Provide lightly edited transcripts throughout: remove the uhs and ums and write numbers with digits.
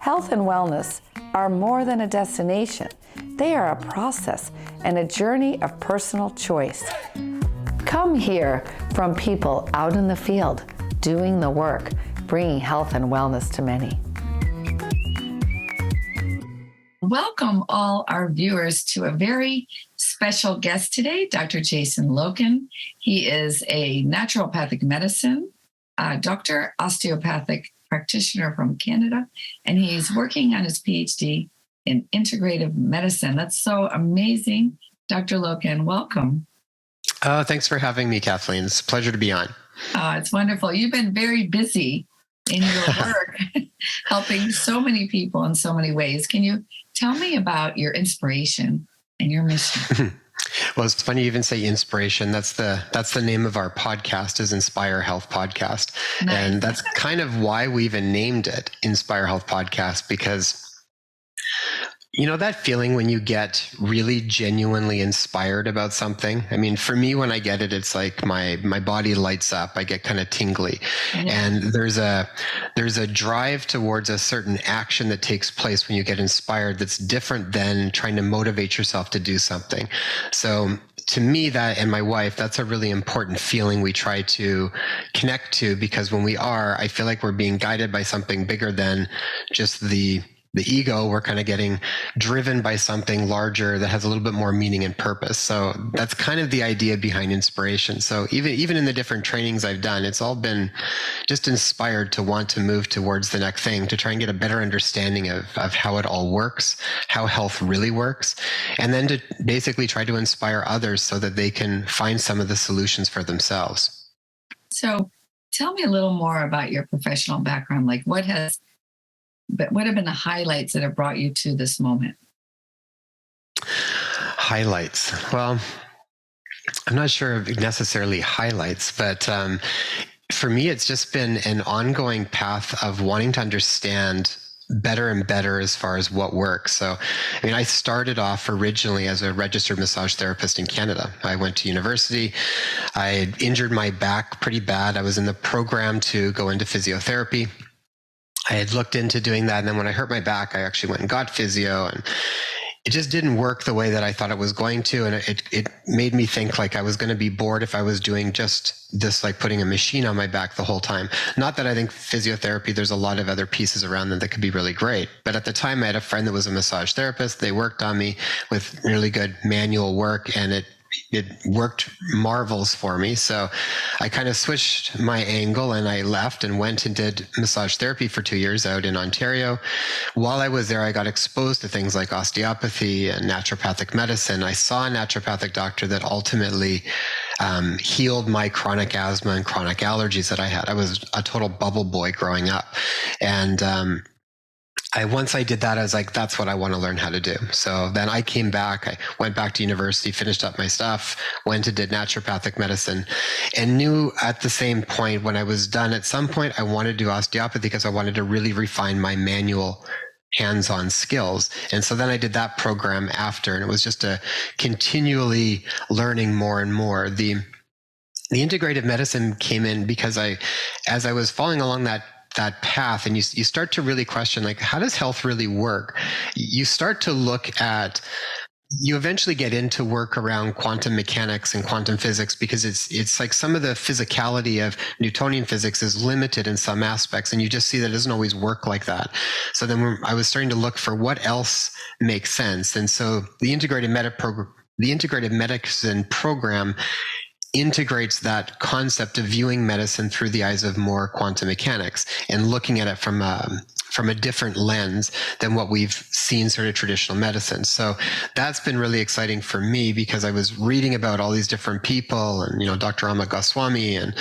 Health and wellness are more than a destination. They are a process and a journey of personal choice. Come hear from people out in the field, doing the work, bringing health and wellness to many. Welcome all our viewers to a very special guest today, Dr. Jason Loken. He is a naturopathic medicine doctor, osteopathic practitioner from Canada, and he's working on his PhD in integrative medicine. That's so amazing. Dr. Loken, welcome. Thanks for having me, Kathleen. It's a pleasure to be on. It's wonderful. You've been very busy in your work, helping so many people in so many ways. Can you tell me about your inspiration and your mission? Well, it's funny you even say inspiration. That's the name of our podcast, is Inspire Health Podcast. Nice. And that's kind of why we even named it Inspire Health Podcast, because you know that feeling when you get really genuinely inspired about something? I mean, for me, when I get it, it's like my body lights up. I get kind of tingly. Mm-hmm. And there's a drive towards a certain action that takes place when you get inspired that's different than trying to motivate yourself to do something. So to me, that and my wife, that's a really important feeling we try to connect to, because when we are, I feel like we're being guided by something bigger than just the ego. We're kind of getting driven by something larger that has a little bit more meaning and purpose. So that's kind of the idea behind inspiration. So even in the different trainings I've done, it's all been just inspired to want to move towards the next thing, to try and get a better understanding of how it all works, how health really works, and then to basically try to inspire others so that they can find some of the solutions for themselves. So tell me a little more about your professional background. Like what have been the highlights that have brought you to this moment? Highlights. Well, I'm not sure of necessarily highlights, but for me, it's just been an ongoing path of wanting to understand better and better as far as what works. So, I mean, I started off originally as a registered massage therapist in Canada. I went to university. I had injured my back pretty bad. I was in the program to go into physiotherapy. I had looked into doing that. And then when I hurt my back, I actually went and got physio, and it just didn't work the way that I thought it was going to. And it made me think like I was going to be bored if I was doing just this, like putting a machine on my back the whole time. Not that I think physiotherapy, there's a lot of other pieces around them that could be really great. But at the time I had a friend that was a massage therapist. They worked on me with really good manual work, and it worked marvels for me. So I kind of switched my angle and I left and went and did massage therapy for 2 years out in Ontario. While I was there, I got exposed to things like osteopathy and naturopathic medicine. I saw a naturopathic doctor that ultimately healed my chronic asthma and chronic allergies that I had. I was a total bubble boy growing up. And once I did that, I was like, that's what I want to learn how to do. So then I came back, I went back to university, finished up my stuff, went and did naturopathic medicine, and knew at the same point when I was done, at some point I wanted to do osteopathy because I wanted to really refine my manual hands-on skills. And so then I did that program after, and it was just a continually learning more and more. The integrative medicine came in because as I was following along that path, and you start to really question, like, how does health really work? You start to look at, you eventually get into work around quantum mechanics and quantum physics, because it's like some of the physicality of Newtonian physics is limited in some aspects, and you just see that it doesn't always work like that. So then I was starting to look for what else makes sense. And so the integrative medicine program integrates that concept of viewing medicine through the eyes of more quantum mechanics and looking at it from a different lens than what we've seen sort of traditional medicine. So that's been really exciting for me, because I was reading about all these different people, and Dr. Amit Goswami and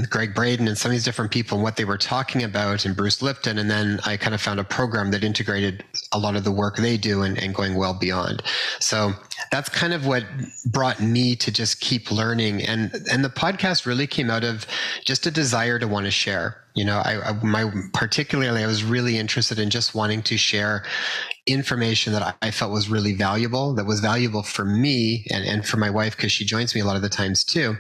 Greg Braden and some of these different people and what they were talking about, and Bruce Lipton. And then I kind of found a program that integrated a lot of the work they do and going well beyond. So that's kind of what brought me to just keep learning. And the podcast really came out of just a desire to want to share. Particularly, I was really interested in just wanting to share information that I felt was really valuable, that was valuable for me and for my wife, because she joins me a lot of the times too.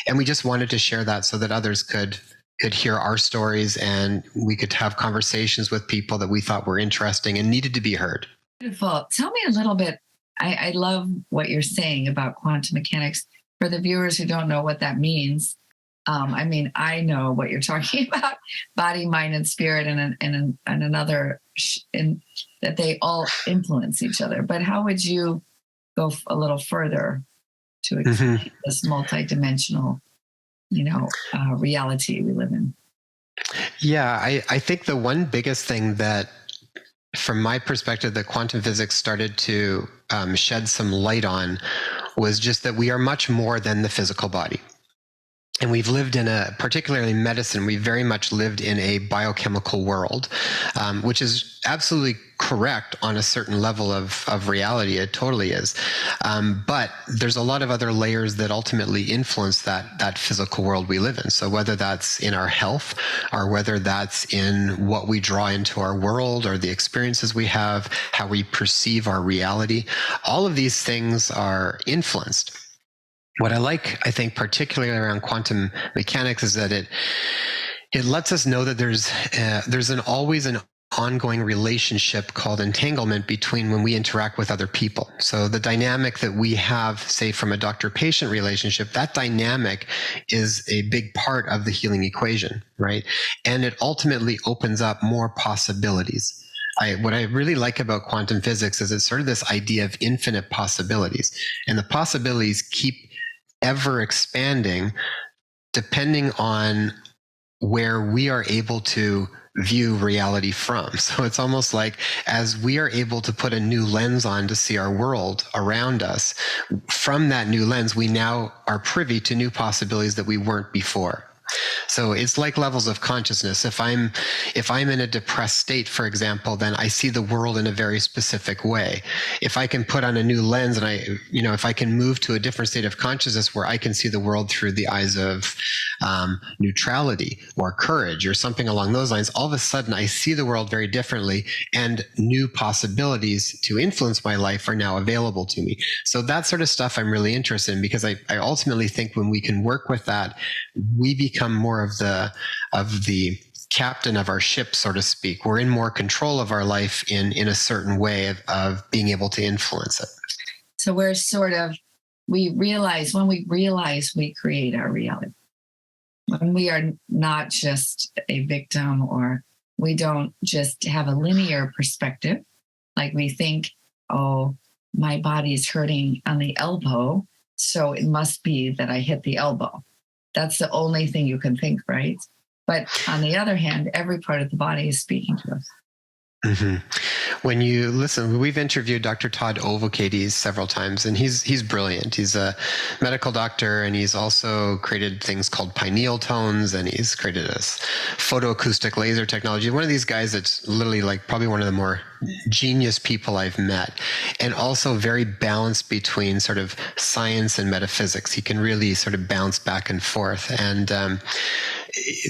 And we just wanted to share that so that others could could hear our stories and we could have conversations with people that we thought were interesting and needed to be heard. Beautiful. Tell me a little bit. I love what you're saying about quantum mechanics. For the viewers who don't know what that means, I know what you're talking about: body, mind, and spirit, and another, that they all influence each other. But how would you go a little further to explain this multidimensional, reality we live in? Yeah, I think the one biggest thing that, from my perspective, that quantum physics started to shed some light on was just that we are much more than the physical body. And we've lived in particularly medicine, we very much lived in a biochemical world, which is absolutely correct on a certain level of reality. It totally is. But there's a lot of other layers that ultimately influence that physical world we live in. So whether that's in our health, or whether that's in what we draw into our world, or the experiences we have, how we perceive our reality, all of these things are influenced. What I like, I think, particularly around quantum mechanics, is that it lets us know that there's always an ongoing relationship called entanglement between when we interact with other people. So the dynamic that we have, say, from a doctor-patient relationship, that dynamic is a big part of the healing equation, right? And it ultimately opens up more possibilities. What I really like about quantum physics is it's sort of this idea of infinite possibilities, and the possibilities keep ever expanding depending on where we are able to view reality from. So it's almost like, as we are able to put a new lens on to see our world around us, from that new lens, we now are privy to new possibilities that we weren't before. So it's like levels of consciousness. If I'm in a depressed state, for example, then I see the world in a very specific way. If I can put on a new lens and if I can move to a different state of consciousness where I can see the world through the eyes of neutrality or courage or something along those lines, all of a sudden I see the world very differently, and new possibilities to influence my life are now available to me. So that sort of stuff I'm really interested in, because I ultimately think when we can work with that, we become more of the captain of our ship, so to speak. We're in more control of our life in a certain way of being able to influence it. So we're when we realize we create our reality. When we are not just a victim, or we don't just have a linear perspective, like we think, oh, my body is hurting on the elbow, so it must be that I hit the elbow. That's the only thing you can think, right? But on the other hand, every part of the body is speaking to us. Mm-hmm. When you listen, we've interviewed Dr. Todd Ovokades several times, and he's brilliant. He's a medical doctor, and he's also created things called pineal tones, and he's created this photoacoustic laser technology. One of these guys that's literally like probably one of the more genius people I've met, and also very balanced between sort of science and metaphysics. He can really sort of bounce back and forth. And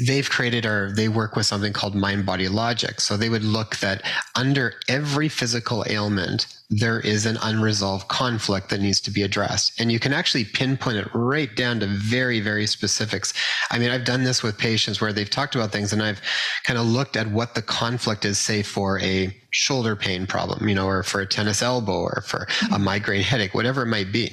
they work with something called mind-body logic. So they would look that under every physical ailment, there is an unresolved conflict that needs to be addressed. And you can actually pinpoint it right down to very, very specifics. I mean, I've done this with patients where they've talked about things, and I've kind of looked at what the conflict is, say, for a shoulder pain problem, or for a tennis elbow, or for a migraine headache, whatever it might be,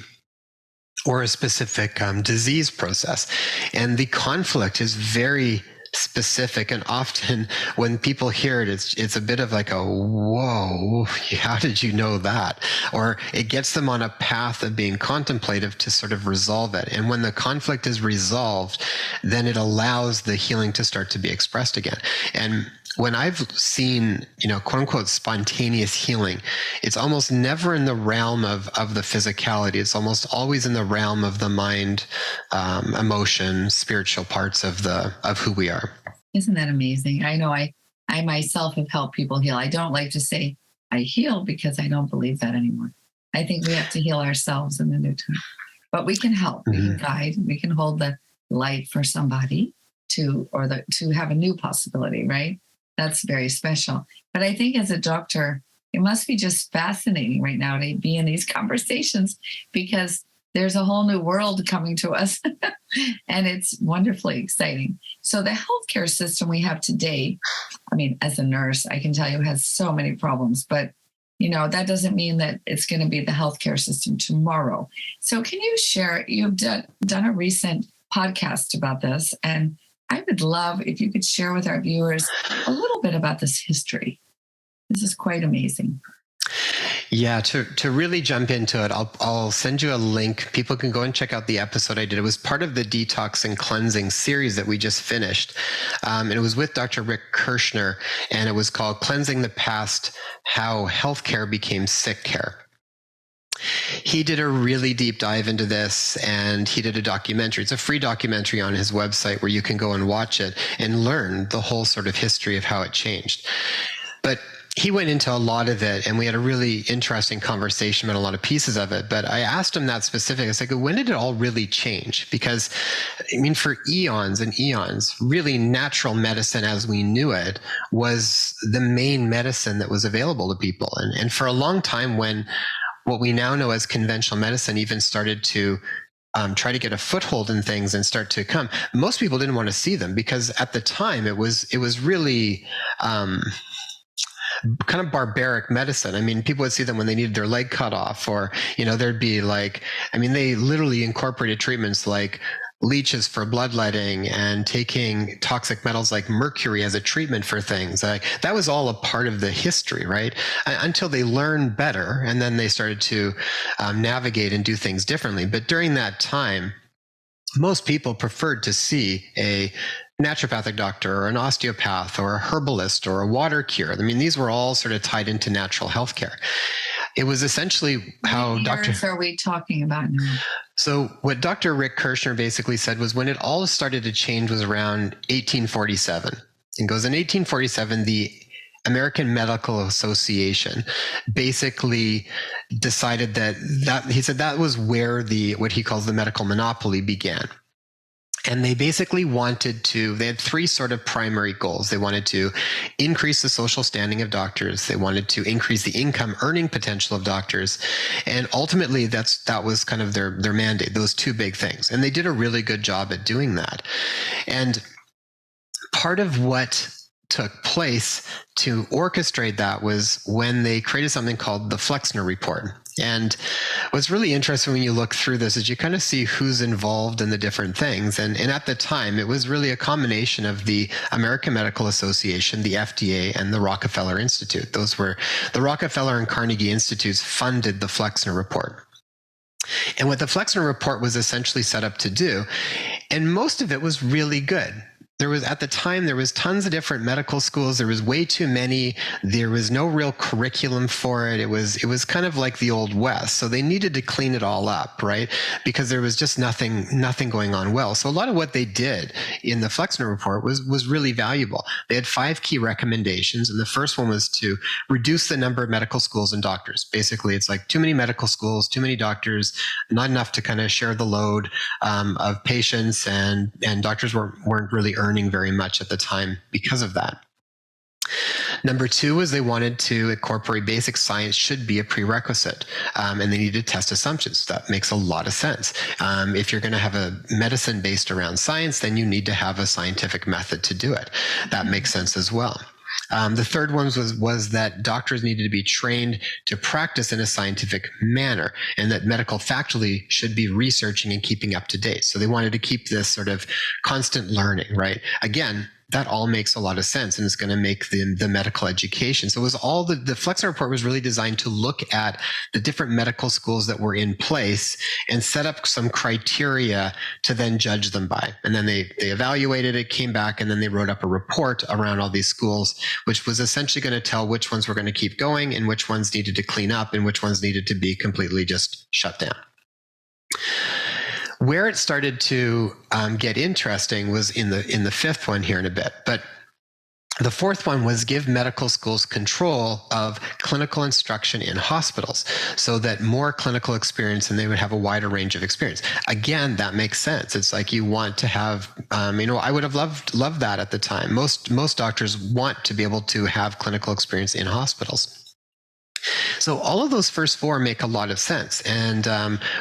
or a specific disease process. And the conflict is very specific, and often when people hear it, it's a bit of like a, whoa, how did you know that? Or it gets them on a path of being contemplative to sort of resolve it. And when the conflict is resolved, then it allows the healing to start to be expressed again. And when I've seen, quote unquote, spontaneous healing, it's almost never in the realm of the physicality. It's almost always in the realm of the mind, emotion, spiritual parts of who we are. Isn't that amazing? I know I myself have helped people heal. I don't like to say I heal, because I don't believe that anymore. I think we have to heal ourselves in the new time. But we can help, we can guide, we can hold the light for somebody to have a new possibility, right? That's very special. But I think as a doctor, it must be just fascinating right now to be in these conversations, because there's a whole new world coming to us and it's wonderfully exciting. So the healthcare system we have today, I mean, as a nurse, I can tell you has so many problems, but that doesn't mean that it's going to be the healthcare system tomorrow. So can you share, you've done a recent podcast about this, and I would love if you could share with our viewers a little bit about this history. This is quite amazing. Yeah, to really jump into it, I'll send you a link. People can go and check out the episode I did. It was part of the detox and cleansing series that we just finished. And it was with Dr. Rick Kirschner, and it was called Cleansing the Past, How Healthcare Became Sick Care. He did a really deep dive into this, and he did a documentary. It's a free documentary on his website where you can go and watch it and learn the whole sort of history of how it changed. But he went into a lot of it, and we had a really interesting conversation about a lot of pieces of it. But I asked him that specific. I was like, when did it all really change? Because, I mean, for eons and eons, really natural medicine as we knew it was the main medicine that was available to people. And for a long time, when what we now know as conventional medicine even started to try to get a foothold in things and start to come, most people didn't want to see them, because at the time it was really kind of barbaric medicine. I mean, people would see them when they needed their leg cut off, or, there'd be they literally incorporated treatments like leeches for bloodletting and taking toxic metals like mercury as a treatment for things. That was all a part of the history, right? Until they learned better, and then they started to navigate and do things differently. But during that time, most people preferred to see a naturopathic doctor or an osteopath or a herbalist or a water cure. I mean, these were all sort of tied into natural healthcare. It was essentially how What years are we talking about now? So what Dr. Rick Kirschner basically said was when it all started to change was around 1847. It goes in 1847, the American Medical Association basically decided that he said that was where what he calls the medical monopoly began. And they basically they had three sort of primary goals. They wanted to increase the social standing of doctors. They wanted to increase the income earning potential of doctors. And ultimately, that was kind of their mandate, those two big things. And they did a really good job at doing that. And part of what took place to orchestrate that was when they created something called the Flexner Report. And what's really interesting when you look through this is you kind of see who's involved in the different things. And at the time, it was really a combination of the American Medical Association, the FDA, and the Rockefeller Institute. Those were the Rockefeller and Carnegie Institutes funded the Flexner Report. And what the Flexner Report was essentially set up to do, and most of it was really good. At the time, there was tons of different medical schools. There was way too many. There was no real curriculum for it. It was kind of like the Old West. So they needed to clean it all up, right? Because there was just nothing going on well. So a lot of what they did in the Flexner Report was really valuable. They had 5 key recommendations. And the first one was to reduce the number of medical schools and doctors. Basically, it's like too many medical schools, too many doctors, not enough to kind of share the load of patients, and doctors weren't really earning very much at the time because of that. Number 2 was they wanted to incorporate basic science should be a prerequisite, and they needed to test assumptions. That makes a lot of sense. If you're going to have a medicine based around science, then you need to have a scientific method to do it. That makes sense as well. The third one was that doctors needed to be trained to practice in a scientific manner, and that medical faculty should be researching and keeping up to date. So they wanted to keep this sort of constant learning, right? Again, that all makes a lot of sense, and it's going to make the medical education. So it was all the Flexner Report was really designed to look at the different medical schools that were in place and set up some criteria to then judge them by. And then they evaluated it, came back, and then they wrote up a report around all these schools, which was essentially going to tell which ones were going to keep going and which ones needed to clean up and which ones needed to be completely just shut down. Where it started to get interesting was in the fifth one here in a bit. But the fourth one was give medical schools control of clinical instruction in hospitals so that more clinical experience and they would have a wider range of experience. Again, that makes sense. It's like you want to have, I would have loved that at the time. Most doctors want to be able to have clinical experience in hospitals. So all of those first four make a lot of sense, and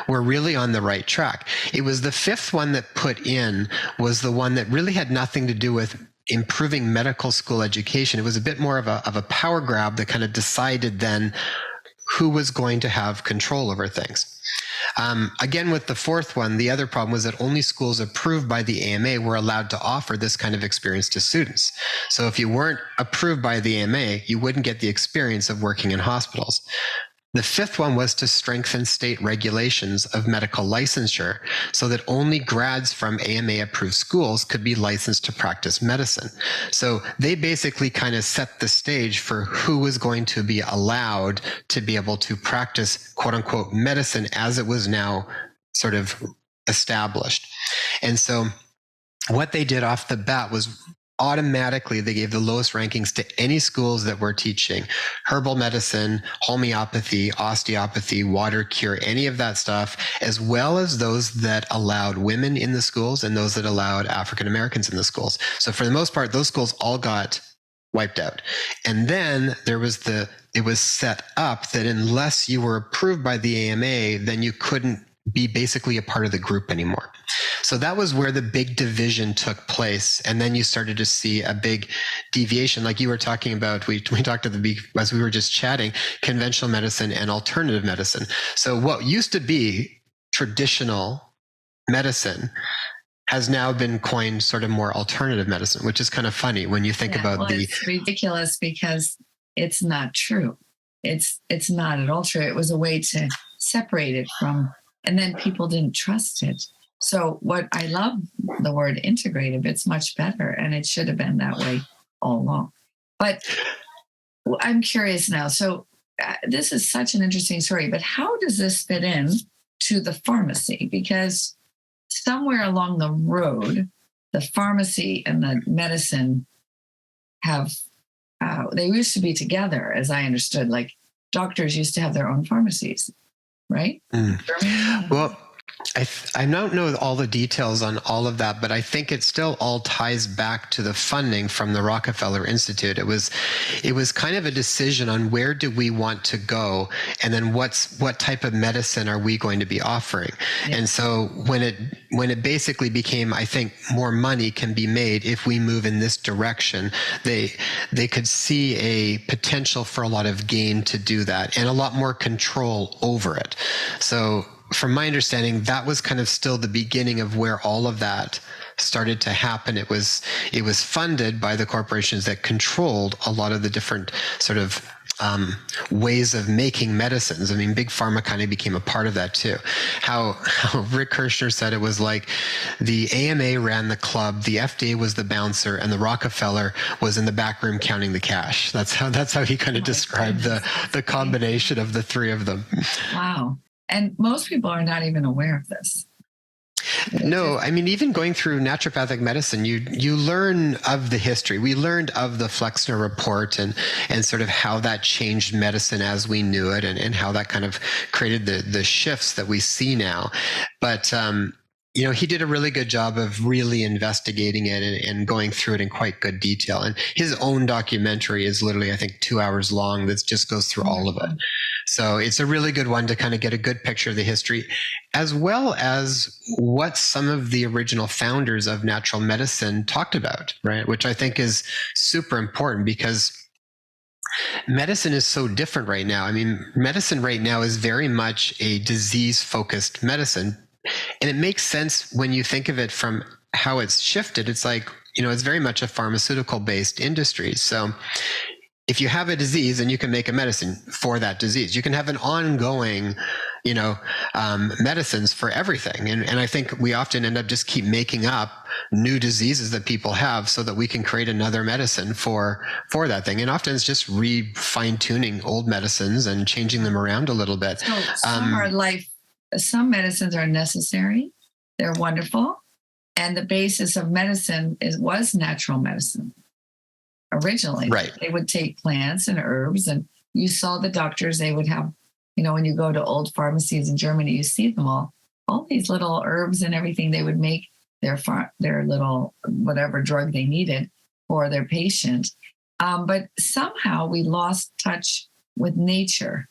we're really on the right track. It was the fifth one that put in was the one that really had nothing to do with improving medical school education. It was a bit more of a power grab that kind of decided then who was going to have control over things. Again, with the fourth one, the other problem was that only schools approved by the AMA were allowed to offer this kind of experience to students. So if you weren't approved by the AMA, you wouldn't get the experience of working in hospitals. The fifth one was to strengthen state regulations of medical licensure so that only grads from AMA-approved schools could be licensed to practice medicine. So they basically kind of set the stage for who was going to be allowed to be able to practice quote-unquote medicine as it was now sort of established. And so what they did off the bat was automatically they gave the lowest rankings to any schools that were teaching herbal medicine, homeopathy, osteopathy, water cure, any of that stuff, as well as those that allowed women in the schools and those that allowed African Americans in the schools. So for the most part, those schools all got wiped out. And then it was set up that unless you were approved by the AMA, then you couldn't be basically a part of the group anymore. So that was where the big division took place. And then you started to see a big deviation. Like you were talking about, we talked as we were just chatting, conventional medicine and alternative medicine. So what used to be traditional medicine has now been coined sort of more alternative medicine, which is kind of funny when you think about it's ridiculous because it's not true. It's not at all true. It was a way to separate it from, and then people didn't trust it. So what I love the word integrative, it's much better, and it should have been that way all along. But I'm curious now. So this is such an interesting story, but how does this fit in to the pharmacy? Because somewhere along the road, the pharmacy and the medicine have, they used to be together, as I understood, like doctors used to have their own pharmacies, right? Well, I don't know all the details on all of that, but I think it still all ties back to the funding from the Rockefeller Institute. It was kind of a decision on where do we want to go, and then what type of medicine are we going to be offering. Yeah. And so when it basically became, I think, more money can be made if we move in this direction, they could see a potential for a lot of gain to do that and a lot more control over it. So from my understanding, that was kind of still the beginning of where all of that started to happen. It was funded by the corporations that controlled a lot of the different sort of ways of making medicines. I mean, Big Pharma kind of became a part of that too. How Rick Kirshner said it was like the AMA ran the club, the FDA was the bouncer, and the Rockefeller was in the back room counting the cash. That's how he kind of described the combination of the three of them. Wow. And most people are not even aware of this. No, I mean, even going through naturopathic medicine, you learn of the history. We learned of the Flexner report and sort of how that changed medicine as we knew it, and how that kind of created the shifts that we see now. But he did a really good job of really investigating it and going through it in quite good detail. And his own documentary is literally, I think, 2 hours long that just goes through all of it. So it's a really good one to kind of get a good picture of the history, as well as what some of the original founders of natural medicine talked about, right? Which I think is super important because medicine is so different right now. I mean, medicine right now is very much a disease-focused medicine. And it makes sense when you think of it from how it's shifted. It's like, it's very much a pharmaceutical-based industry. So if you have a disease, then you can make a medicine for that disease. You can have an ongoing, medicines for everything. And I think we often end up just keep making up new diseases that people have so that we can create another medicine for that thing. And often it's just fine tuning old medicines and changing them around a little bit. So some medicines are necessary. They're wonderful. And the basis of medicine was natural medicine. Originally, right. They would take plants and herbs, and you saw the doctors, they would have, when you go to old pharmacies in Germany, you see them all these little herbs and everything. They would make their little whatever drug they needed for their patient. But somehow we lost touch with nature.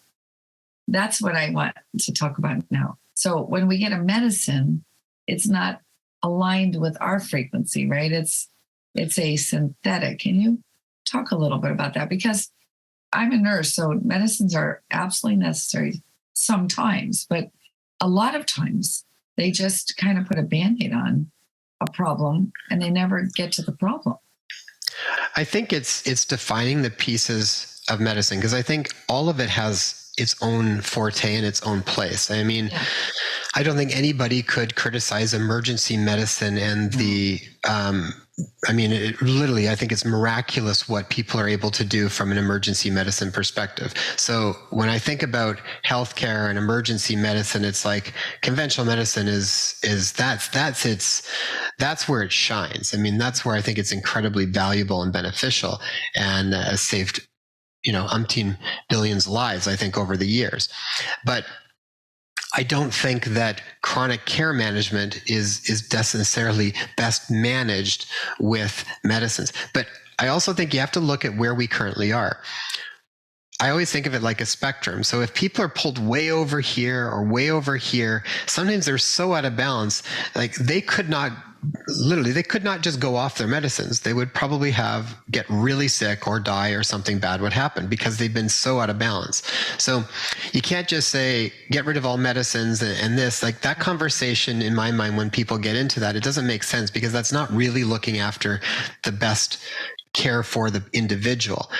That's what I want to talk about now. So when we get a medicine, it's not aligned with our frequency, right? It's a synthetic. Can you talk a little bit about that? Because I'm a nurse, so medicines are absolutely necessary sometimes, but a lot of times they just kind of put a Band-Aid on a problem and they never get to the problem. I think it's defining the pieces of medicine, because I think all of it has its own forte and its own place. I mean, yeah. I don't think anybody could criticize emergency medicine and the, literally, I think it's miraculous what people are able to do from an emergency medicine perspective. So when I think about healthcare and emergency medicine, it's like conventional medicine that's where it shines. I mean, that's where I think it's incredibly valuable and beneficial, and has saved, umpteen billions of lives, I think, over the years. But I don't think that chronic care management is necessarily best managed with medicines. But I also think you have to look at where we currently are. I always think of it like a spectrum. So if people are pulled way over here or way over here, sometimes they're so out of balance, like they could not just go off their medicines. They would probably get really sick or die, or something bad would happen because they've been so out of balance. So you can't just say, get rid of all medicines and this, like that conversation in my mind, when people get into that, it doesn't make sense, because that's not really looking after the best care for the individual.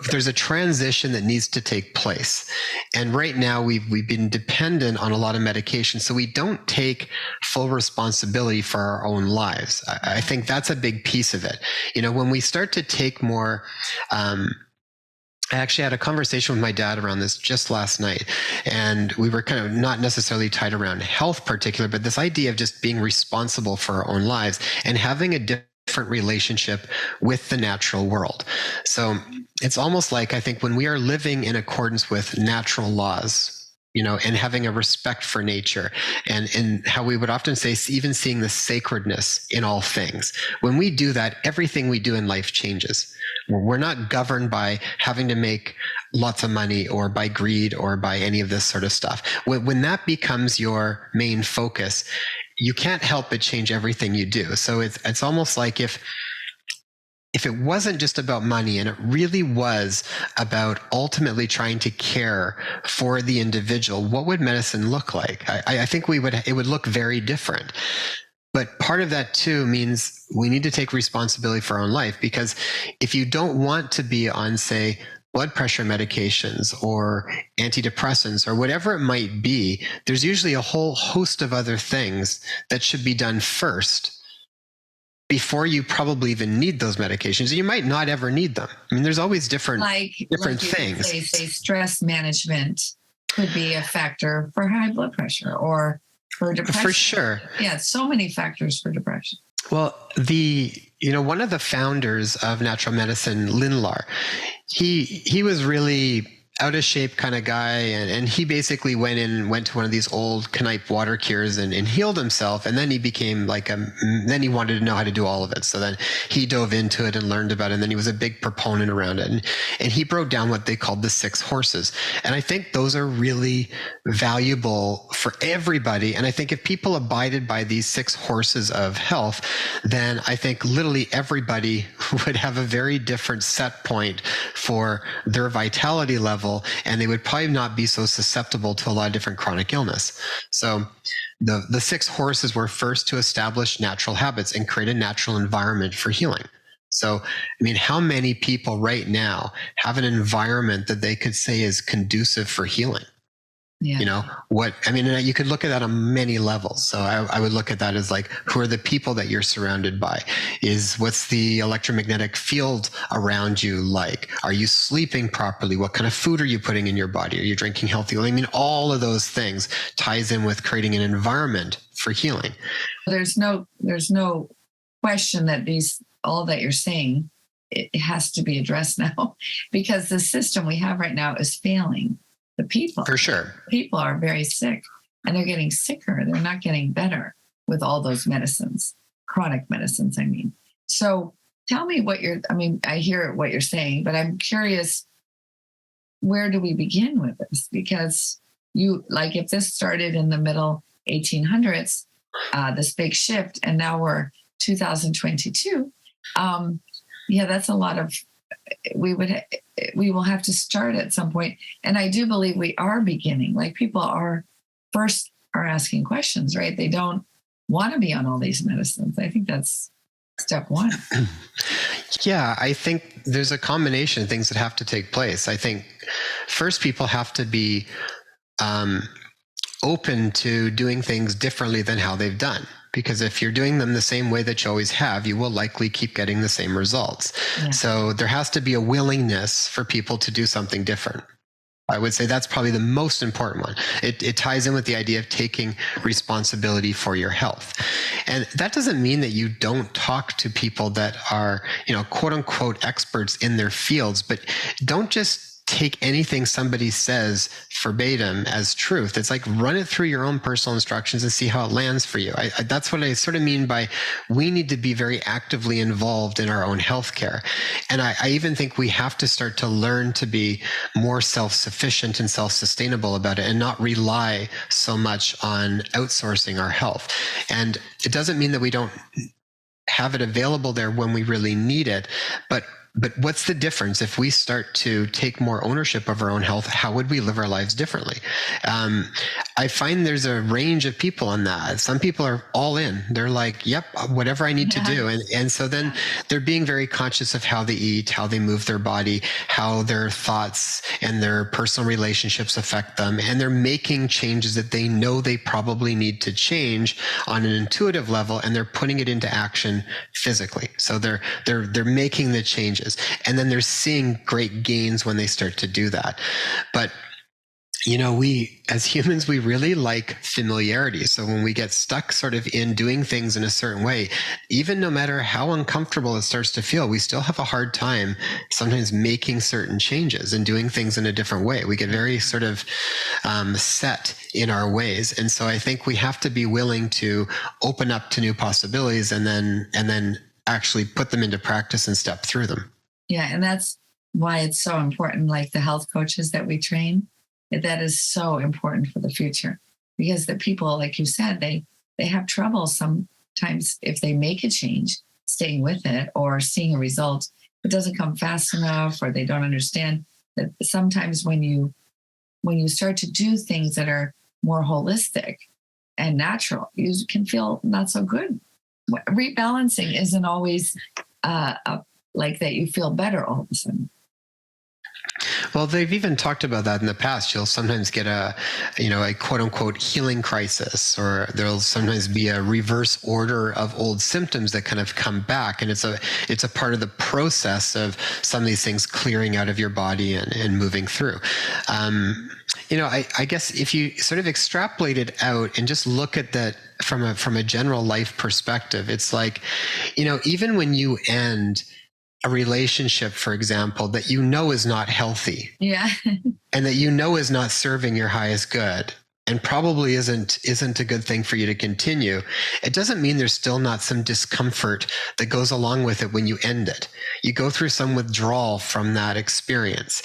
There's a transition that needs to take place. And right now we've been dependent on a lot of medication. So we don't take full responsibility for our own lives. I think that's a big piece of it. When we start to take more, I actually had a conversation with my dad around this just last night, and we were kind of not necessarily tied around health particular, but this idea of just being responsible for our own lives and having a different relationship with the natural world. So it's almost like, I think, when we are living in accordance with natural laws, and having a respect for nature, and how we would often say, even seeing the sacredness in all things. When we do that, everything we do in life changes. We're not governed by having to make lots of money, or by greed, or by any of this sort of stuff. When that becomes your main focus, you can't help but change everything you do. So it's almost like if it wasn't just about money, and it really was about ultimately trying to care for the individual, what would medicine look like? I think it would look very different. But part of that too means we need to take responsibility for our own life, because if you don't want to be on, say, blood pressure medications or antidepressants or whatever it might be, there's usually a whole host of other things that should be done first before you probably even need those medications. You might not ever need them. I mean, there's always different things. Say stress management could be a factor for high blood pressure or for depression. For sure. Yeah, so many factors for depression. Well, one of the founders of natural medicine, Linlar, he was really out of shape kind of guy, and he basically went to one of these old Knipe water cures and healed himself, and then he became then he wanted to know how to do all of it. So then he dove into it and learned about it, and then he was a big proponent around it, and he broke down what they called the 6 horses. And I think those are really valuable for everybody. And I think if people abided by these 6 horses of health, then I think literally everybody would have a very different set point for their vitality level, and they would probably not be so susceptible to a lot of different chronic illness. So the 6 horses were first to establish natural habits and create a natural environment for healing. So, I mean, how many people right now have an environment that they could say is conducive for healing? Yeah. You could look at that on many levels. So I would look at that as like, who are the people that you're surrounded by? What's the electromagnetic field around you like? Are you sleeping properly? What kind of food are you putting in your body? Are you drinking healthy? I mean, all of those things ties in with creating an environment for healing. There's no question that all that you're saying, it has to be addressed now, because the system we have right now is failing. The people, for sure, people are very sick, and they're getting sicker. They're not getting better with all those medicines, chronic medicines, I mean. So tell me I hear what you're saying, but I'm curious, where do we begin with this? Because if this started in the middle 1800s, this big shift, and now we're 2022, that's a lot of, we will have to start at some point. And I do believe we are beginning, like people are asking questions, right? They don't want to be on all these medicines. I think that's step one. Yeah, I think there's a combination of things that have to take place. I think first people have to be open to doing things differently than how they've done. Because if you're doing them the same way that you always have, you will likely keep getting the same results. Yeah. So there has to be a willingness for people to do something different. I would say that's probably the most important one. It ties in with the idea of taking responsibility for your health. And that doesn't mean that you don't talk to people that are, quote unquote experts in their fields, but don't just take anything somebody says verbatim as truth. It's like run it through your own personal instructions and see how it lands for you. That's what I sort of mean by we need to be very actively involved in our own healthcare. And I even think we have to start to learn to be more self-sufficient and self-sustainable about it and not rely so much on outsourcing our health. And it doesn't mean that we don't have it available there when we really need it, but what's the difference if we start to take more ownership of our own health? How would we live our lives differently? I find there's a range of people on that. Some people are all in. They're like, yep, whatever I need to do. And so then they're being very conscious of how they eat, how they move their body, how their thoughts and their personal relationships affect them. And they're making changes that they know they probably need to change on an intuitive level, and they're putting it into action physically. So they're making the changes. And then they're seeing great gains when they start to do that. But, we, as humans, we really like familiarity. So when we get stuck sort of in doing things in a certain way, even no matter how uncomfortable it starts to feel, we still have a hard time sometimes making certain changes and doing things in a different way. We get very sort of set in our ways. And so I think we have to be willing to open up to new possibilities and then actually put them into practice and step through them. Yeah. And that's why it's so important, like the health coaches that we train, that is so important for the future, because the people, like you said, they have trouble sometimes if they make a change, staying with it or seeing a result. It doesn't come fast enough, or they don't understand that sometimes when you start to do things that are more holistic and natural, you can feel not so good. Rebalancing isn't always like that you feel better all of a sudden. Well, they've even talked about that in the past. You'll sometimes get a quote unquote healing crisis, or there'll sometimes be a reverse order of old symptoms that kind of come back. And it's a part of the process of some of these things clearing out of your body and moving through. I guess if you sort of extrapolate it out and just look at that from a general life perspective, it's like, even when you end a relationship, for example, that is not healthy, and that is not serving your highest good, and probably isn't a good thing for you to continue, it doesn't mean there's still not some discomfort that goes along with it when you end it. You go through some withdrawal from that experience.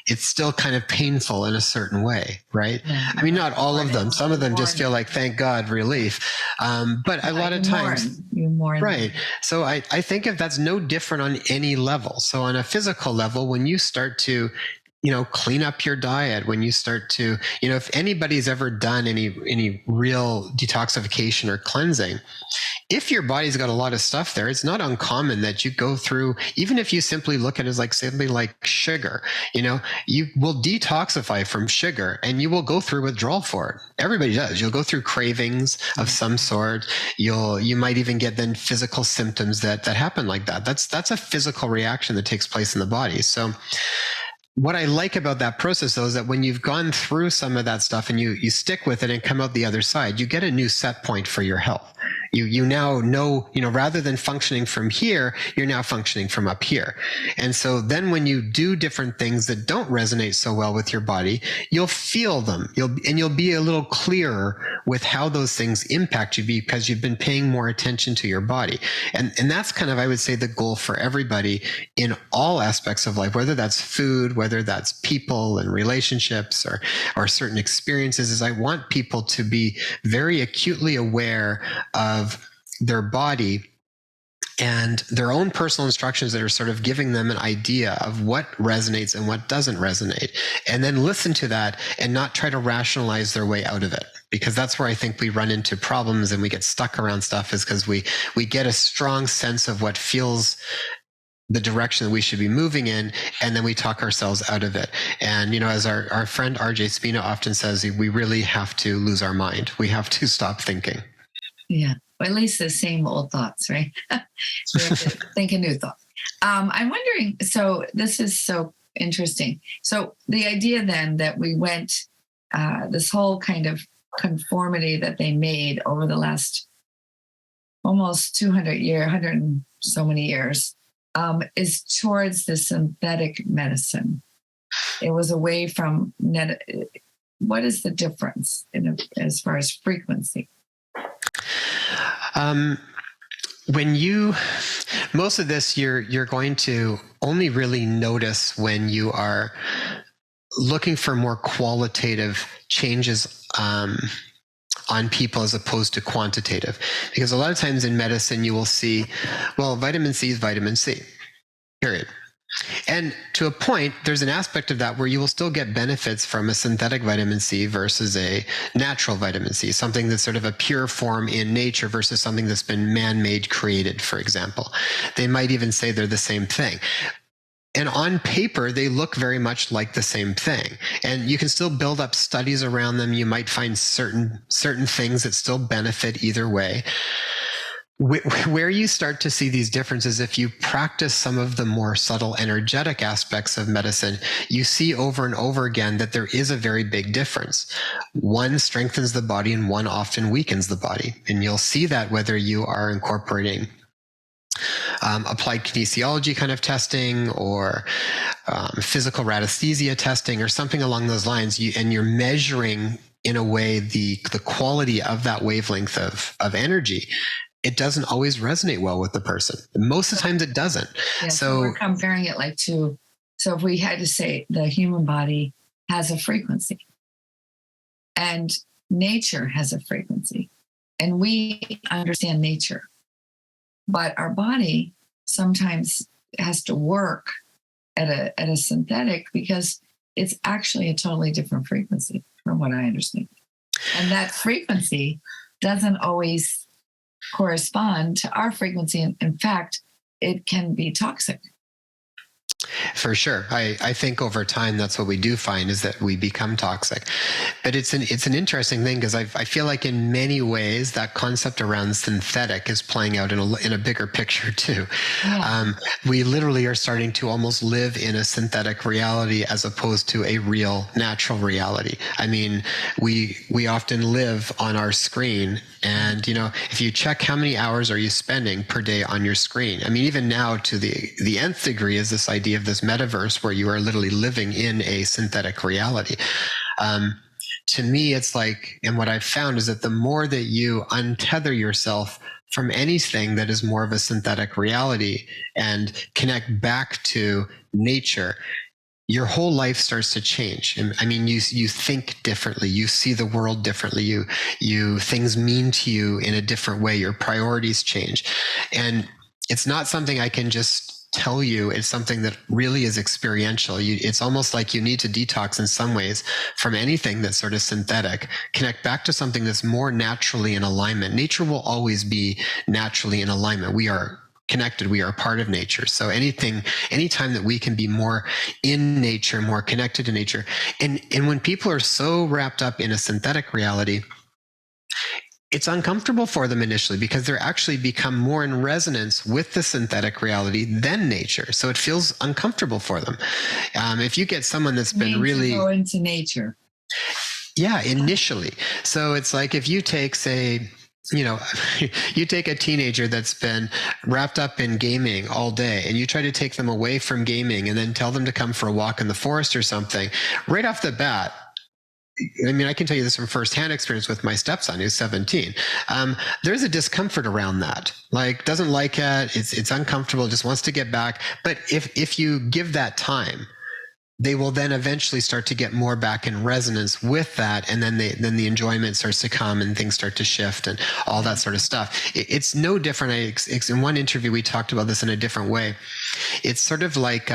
It's still kind of painful in a certain way, right? Yeah. I mean, not all of them. Some of them just feel like, thank God, relief. But a lot of times, you mourn. Right. So I think if that's no different on any level. So on a physical level, when you start to clean up your diet, when you start to, if anybody's ever done any real detoxification or cleansing, if your body's got a lot of stuff there, it's not uncommon that you go through, even if you simply look at it as like something like sugar, you will detoxify from sugar and you will go through withdrawal for it. Everybody does. You'll go through cravings of some sort. You might even get then physical symptoms that happen like that. That's a physical reaction that takes place in the body. So what I like about that process, though, is that when you've gone through some of that stuff and you stick with it and come out the other side, you get a new set point for your health. You now know, rather than functioning from here, you're now functioning from up here. And so then when you do different things that don't resonate so well with your body, you'll feel them. You'll be a little clearer with how those things impact you because you've been paying more attention to your body. And that's kind of, I would say, the goal for everybody in all aspects of life, whether that's food, whether that's people and relationships or certain experiences, is I want people to be very acutely aware of their body and their own personal instructions that are sort of giving them an idea of what resonates and what doesn't resonate, and then listen to that and not try to rationalize their way out of it, because that's where I think we run into problems and we get stuck around stuff, is because we get a strong sense of what feels the direction that we should be moving in, and then we talk ourselves out of it. And, as our friend RJ Spina often says, we really have to lose our mind. We have to stop thinking. Yeah. Or at least the same old thoughts, right? We have to think a new thought. I'm wondering, so this is so interesting. So the idea then that we went, this whole kind of conformity that they made over the last almost 100 and so many years, is towards the synthetic medicine. It was away from what is the difference as far as frequency? Most of this you're going to only really notice when you are looking for more qualitative changes on people as opposed to quantitative. Because a lot of times in medicine you will see, well, vitamin C is vitamin C, period. And to a point, there's an aspect of that where you will still get benefits from a synthetic vitamin C versus a natural vitamin C, something that's sort of a pure form in nature versus something that's been man-made, created, for example. They might even say they're the same thing. And on paper, they look very much like the same thing. And you can still build up studies around them. You might find certain things that still benefit either way. Where you start to see these differences, if you practice some of the more subtle energetic aspects of medicine, you see over and over again that there is a very big difference. One strengthens the body and one often weakens the body. And you'll see that whether you are incorporating applied kinesiology kind of testing or physical radiesthesia testing or something along those lines, and you're measuring in a way the quality of that wavelength of energy. It doesn't always resonate well with the person. Most of the times it doesn't. Yeah, so we're comparing it so if we had to say the human body has a frequency and nature has a frequency, and we understand nature, but our body sometimes has to work at a synthetic because it's actually a totally different frequency from what I understand. And that frequency doesn't always correspond to our frequency. In fact, it can be toxic. For sure. I think over time, that's what we do find, is that we become toxic. But it's an interesting thing, because I feel like in many ways that concept around synthetic is playing out in a bigger picture too. Yeah. We literally are starting to almost live in a synthetic reality as opposed to a real natural reality. I mean, we often live on our screen, and if you check how many hours are you spending per day on your screen, I mean, even now to the nth degree is this idea of this metaverse where you are literally living in a synthetic reality. To me, it's like, and what I've found is that the more that you untether yourself from anything that is more of a synthetic reality and connect back to nature, your whole life starts to change. And I mean, you think differently, you see the world differently, you things mean to you in a different way, your priorities change. And it's not something I can just tell you. It's something that really is experiential. It's almost like you need to detox in some ways from anything that's sort of synthetic, connect back to something that's more naturally in alignment. Nature will always be naturally in alignment. We are connected. We are part of nature. So anytime that we can be more in nature, more connected to nature. And when people are so wrapped up in a synthetic reality, it's uncomfortable for them initially because they're actually become more in resonance with the synthetic reality than nature. So it feels uncomfortable for them. If you get someone that's been really go into nature. Yeah, initially. So it's like if you take, say, you know, you take a teenager that's been wrapped up in gaming all day and you try to take them away from gaming and then tell them to come for a walk in the forest or something, right off the bat, I mean, I can tell you this from firsthand experience with my stepson who's 17. There's a discomfort around that. Like, doesn't like it. It's uncomfortable, just wants to get back. But if you give that time, they will then eventually start to get more back in resonance with that, and then the enjoyment starts to come and things start to shift and all that sort of stuff. It's no different. In one interview we talked about this in a different way. It's sort of like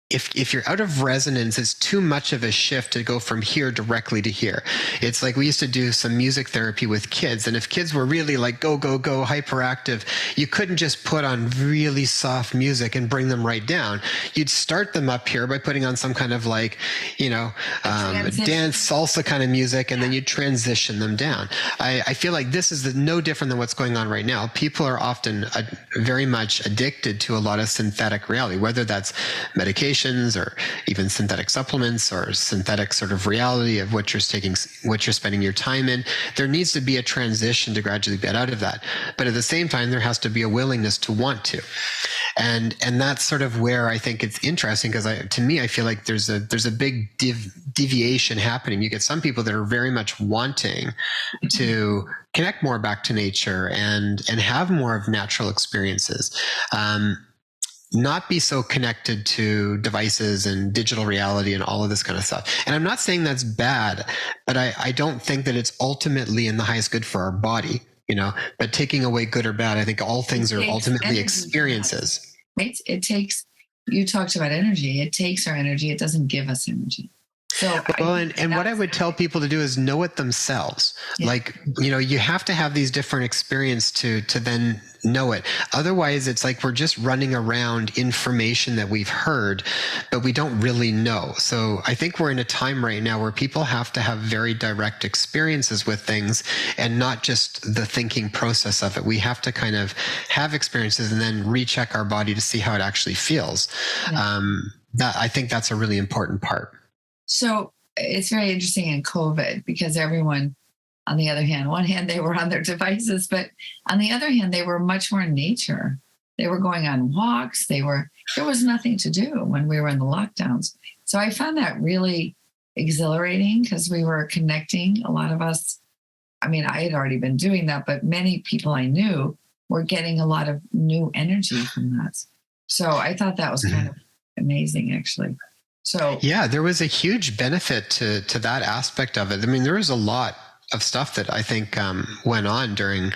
if you're out of resonance, it's too much of a shift to go from here directly to here. It's like we used to do some music therapy with kids, and if kids were really like go, go, go, hyperactive, you couldn't just put on really soft music and bring them right down. You'd start them up here by putting on some kind of like, dance, salsa kind of music, and then you transition them down. I feel like this is no different than what's going on right now. People are often very much addicted to a lot of synthetic reality, whether that's medication or even synthetic supplements or synthetic sort of reality of what you're spending your time in. There needs to be a transition to gradually get out of that. But at the same time, there has to be a willingness to want to. And that's sort of where I think it's interesting, because to me, I feel like there's a big deviation happening. You get some people that are very much wanting to connect more back to nature and have more of natural experiences. Not be so connected to devices and digital reality and all of this kind of stuff. And I'm not saying that's bad, but I don't think that it's ultimately in the highest good for our body, but taking away good or bad, I think all things are ultimately experiences. Right? You talked about energy. It takes our energy. It doesn't give us energy. So and what I would tell people to do is know it themselves. Yeah. Like, you have to have these different experiences to then know it. Otherwise, it's like we're just running around information that we've heard, but we don't really know. So I think we're in a time right now where people have to have very direct experiences with things and not just the thinking process of it. We have to kind of have experiences and then recheck our body to see how it actually feels. Yeah. I think that's a really important part. So it's very interesting in COVID, because everyone, on the other hand, one hand, they were on their devices, but on the other hand, they were much more in nature. They were going on walks. There was nothing to do when we were in the lockdowns. So I found that really exhilarating, because we were connecting. A lot of us, I mean, I had already been doing that, but many people I knew were getting a lot of new energy from that. So I thought that was kind of amazing, actually. So yeah, there was a huge benefit to that aspect of it. I mean, there was a lot of stuff that I think went on during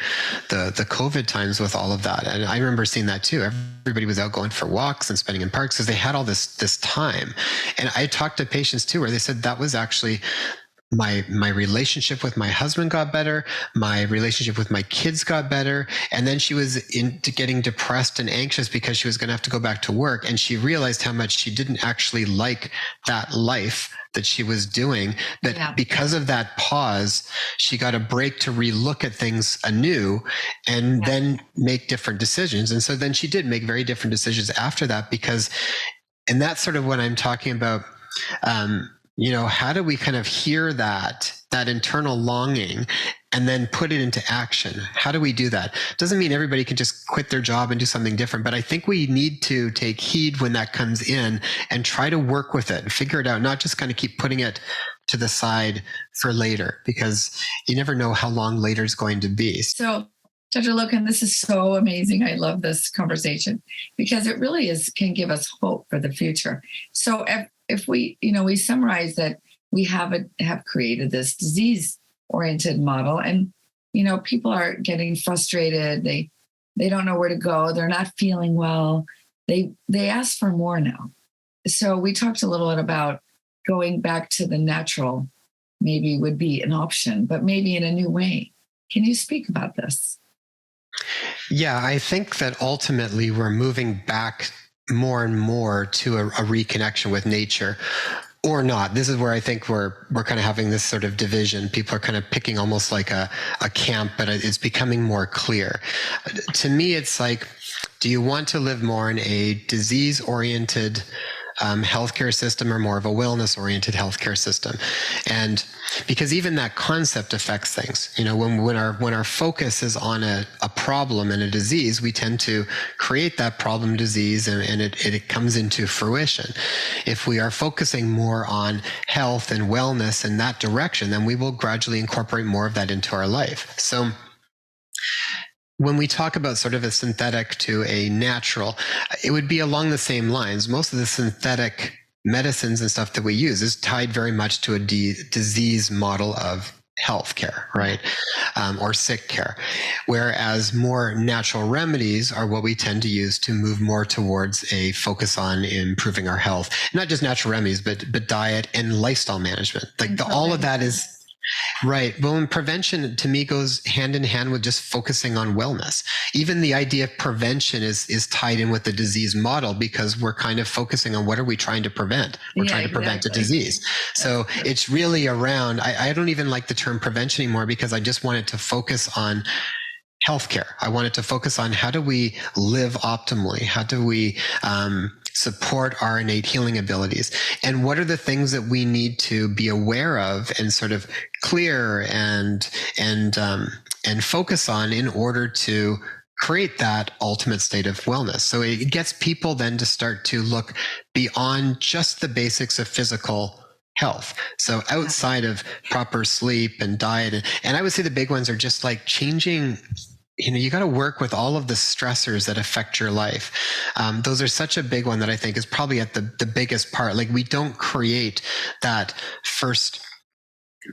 the COVID times with all of that. And I remember seeing that too. Everybody was out going for walks and spending in parks because they had all this time. And I talked to patients too, where they said that was actually my relationship with my husband got better. My relationship with my kids got better. And then she was into getting depressed and anxious because she was going to have to go back to work. And she realized how much she didn't actually like that life that she was doing, that because of that pause, she got a break to relook at things anew and then make different decisions. And so then she did make very different decisions after that, and that's sort of what I'm talking about. How do we kind of hear that internal longing and then put it into action? How do we do that? Doesn't mean everybody can just quit their job and do something different, but I think we need to take heed when that comes in and try to work with it and figure it out, not just kind of keep putting it to the side for later, because you never know how long later is going to be. So, Dr. Loken, this is so amazing. I love this conversation, because it really can give us hope for the future. So if we summarize that we have created this disease-oriented model, and, people are getting frustrated. They don't know where to go. They're not feeling well. They ask for more now. So we talked a little bit about going back to the natural maybe would be an option, but maybe in a new way. Can you speak about this? Yeah, I think that ultimately we're moving back more and more to a reconnection with nature, or not. This is where I think we're kind of having this sort of division. People are kind of picking almost like a camp, but it's becoming more clear. To me, it's like, do you want to live more in a disease-oriented healthcare system or more of a wellness-oriented healthcare system? And because even that concept affects things. When our focus is on a problem and a disease, we tend to create that problem disease, and it comes into fruition. If we are focusing more on health and wellness in that direction, then we will gradually incorporate more of that into our life. So when we talk about sort of a synthetic to a natural, it would be along the same lines. Most of the synthetic medicines and stuff that we use is tied very much to a disease model of healthcare, right? Or sick care. Whereas more natural remedies are what we tend to use to move more towards a focus on improving our health. Not just natural remedies, but diet and lifestyle management. All of that is right. Well, and prevention to me goes hand in hand with just focusing on wellness. Even the idea of prevention is tied in with the disease model, because we're kind of focusing on what are we trying to prevent? We're trying to prevent a disease. So it's really around, I don't even like the term prevention anymore, because I just want it to focus on healthcare. I want it to focus on how do we live optimally? How do we support our innate healing abilities? And what are the things that we need to be aware of and sort of clear and focus on in order to create that ultimate state of wellness? So it gets people then to start to look beyond just the basics of physical health. So outside of proper sleep and diet, and I would say the big ones are just like changing. You got to work with all of the stressors that affect your life. Those are such a big one that I think is probably at the biggest part. Like, we don't create that first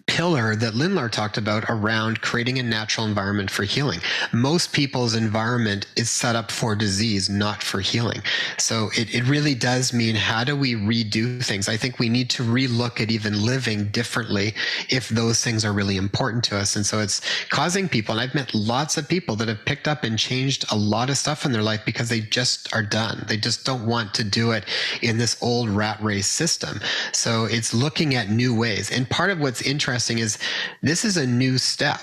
pillar that Lindlar talked about around creating a natural environment for healing. Most people's environment is set up for disease, not for healing. So it really does mean, how do we redo things? I think we need to relook at even living differently if those things are really important to us. And so it's causing people, and I've met lots of people that have picked up and changed a lot of stuff in their life because they just are done. They just don't want to do it in this old rat race system. So it's looking at new ways. And part of what's interesting is this is a new step.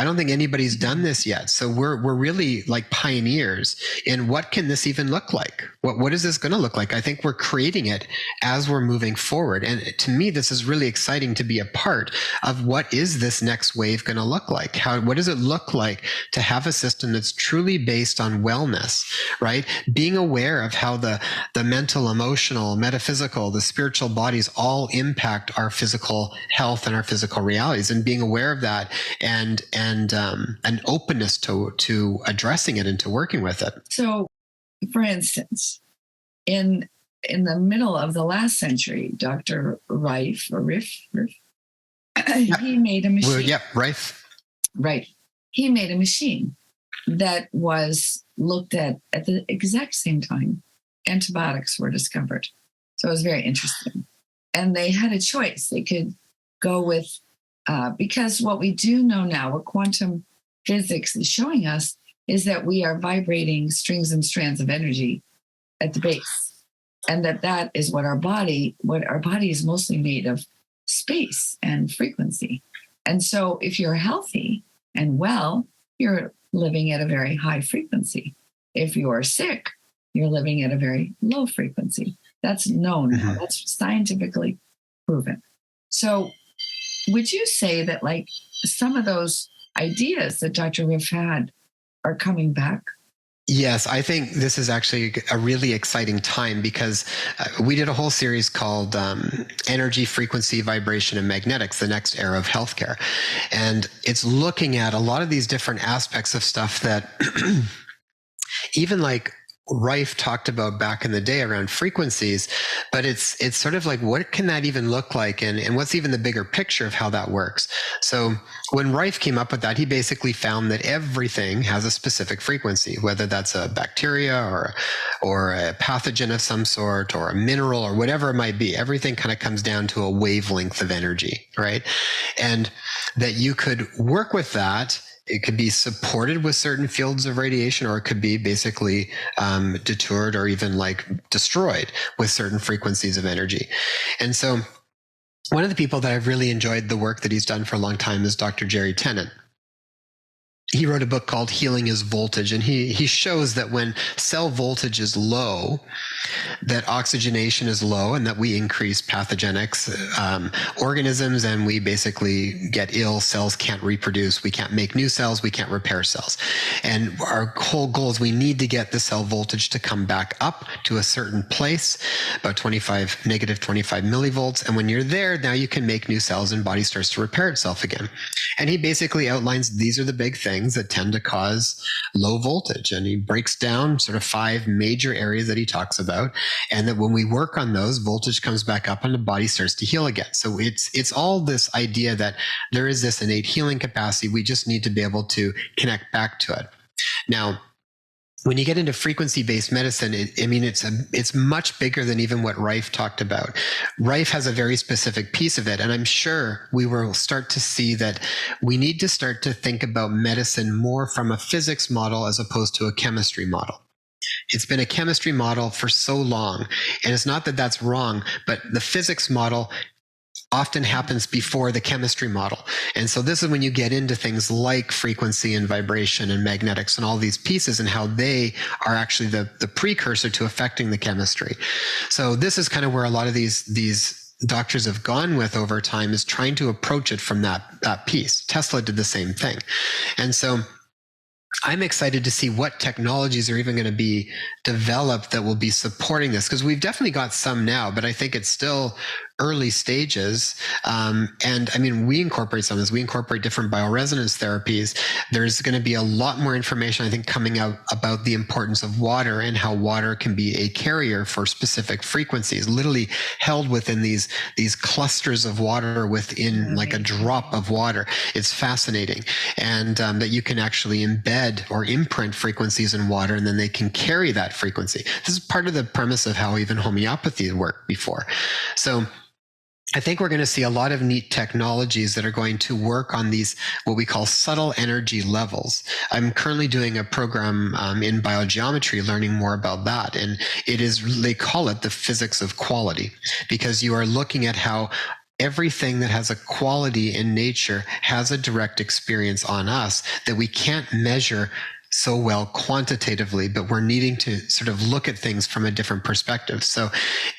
I don't think anybody's done this yet. So we're really like pioneers in what can this even look like? What is this going to look like? I think we're creating it as we're moving forward. And to me, this is really exciting to be a part of what is this next wave going to look like? What does it look like to have a system that's truly based on wellness, right? Being aware of how the mental, emotional, metaphysical, the spiritual bodies all impact our physical health and our physical realities, and being aware of that and an openness to addressing it and to working with it. So, for instance, in the middle of the last century, Dr. Rife, he made a machine. Well, Rife. Right. He made a machine that was looked at the exact same time antibiotics were discovered. So it was very interesting. And they had a choice. They could go with because what we do know now, what quantum physics is showing us, is that we are vibrating strings and strands of energy at the base. And that is what our body is mostly made of, space and frequency. And so if you're healthy and well, you're living at a very high frequency. If you're sick, you're living at a very low frequency. That's known now. That's scientifically proven. So would you say that like some of those ideas that Dr. Riff had are coming back? Yes, I think this is actually a really exciting time, because we did a whole series called Energy, Frequency, Vibration, and Magnetics, the Next Era of Healthcare. And it's looking at a lot of these different aspects of stuff that even like Rife talked about back in the day around frequencies, but it's sort of like, what can that even look like? And what's even the bigger picture of how that works? So when Rife came up with that, he basically found that everything has a specific frequency, whether that's a bacteria or a pathogen of some sort, or a mineral, or whatever it might be. Everything kind of comes down to a wavelength of energy, right? And that you could work with that. It could be supported with certain fields of radiation, or it could be basically detoured or even like destroyed with certain frequencies of energy. And so one of the people that I've really enjoyed the work that he's done for a long time is Dr. Jerry Tennant. he wrote a book called Healing is Voltage, and he shows that when cell voltage is low, that oxygenation is low, and that we increase pathogenic organisms, and we basically get ill. Cells can't reproduce. We can't make new cells. We can't repair cells. And our whole goal is we need to get the cell voltage to come back up to a certain place, about negative 25 millivolts. And when you're there, now you can make new cells and body starts to repair itself again. And he basically outlines these are the big things that tend to cause low voltage. And he breaks down sort of 5 major areas that he talks about. And that when we work on those, voltage comes back up and the body starts to heal again. So it's all this idea that there is this innate healing capacity. We just need to be able to connect back to it. Now, when you get into frequency-based medicine, it's much bigger than even what Rife talked about. Rife has a very specific piece of it, and I'm sure we will start to see that we need to start to think about medicine more from a physics model as opposed to a chemistry model. It's been a chemistry model for so long, and it's not that that's wrong, but the physics model often happens before the chemistry model. And so this is when you get into things like frequency and vibration and magnetics and all these pieces and how they are actually the precursor to affecting the chemistry. So this is kind of where a lot of these doctors have gone with over time, is trying to approach it from that piece. Tesla did the same thing. And so I'm excited to see what technologies are even going to be developed that will be supporting this, because we've definitely got some now, but I think it's still early stages. And I mean, we incorporate some of this. We incorporate different bioresonance therapies. There's going to be a lot more information, I think, coming out about the importance of water and how water can be a carrier for specific frequencies, literally held within these clusters of water within like a drop of water. It's fascinating. And that you can actually embed or imprint frequencies in water, and then they can carry that frequency. This is part of the premise of how even homeopathy worked before. So I think we're going to see a lot of neat technologies that are going to work on these, what we call subtle energy levels. I'm currently doing a program in biogeometry, learning more about that. And they call it the physics of quality, because you are looking at how everything that has a quality in nature has a direct experience on us that we can't measure so well quantitatively, but we're needing to sort of look at things from a different perspective. So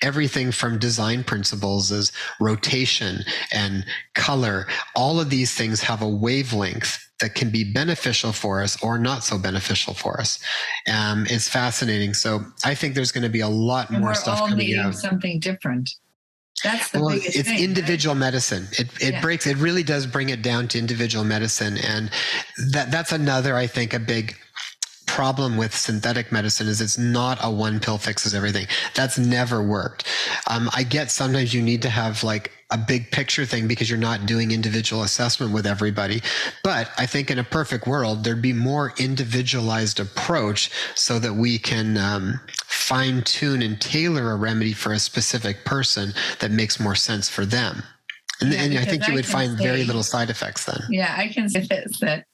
everything from design principles is rotation and color. All of these things have a wavelength that can be beneficial for us or not so beneficial for us. It's fascinating. So I think there's going to be a lot more stuff coming out. Something different. That's the biggest it's thing, individual right? medicine. It really does bring it down to individual medicine. And that's another, I think, a big problem with synthetic medicine is it's not a one pill fixes everything. That's never worked. I get sometimes you need to have like a big picture thing because you're not doing individual assessment with everybody. But I think in a perfect world, there'd be more individualized approach so that we can fine tune and tailor a remedy for a specific person that makes more sense for them. And I think you would find very little side effects then. Yeah, I can say this, that,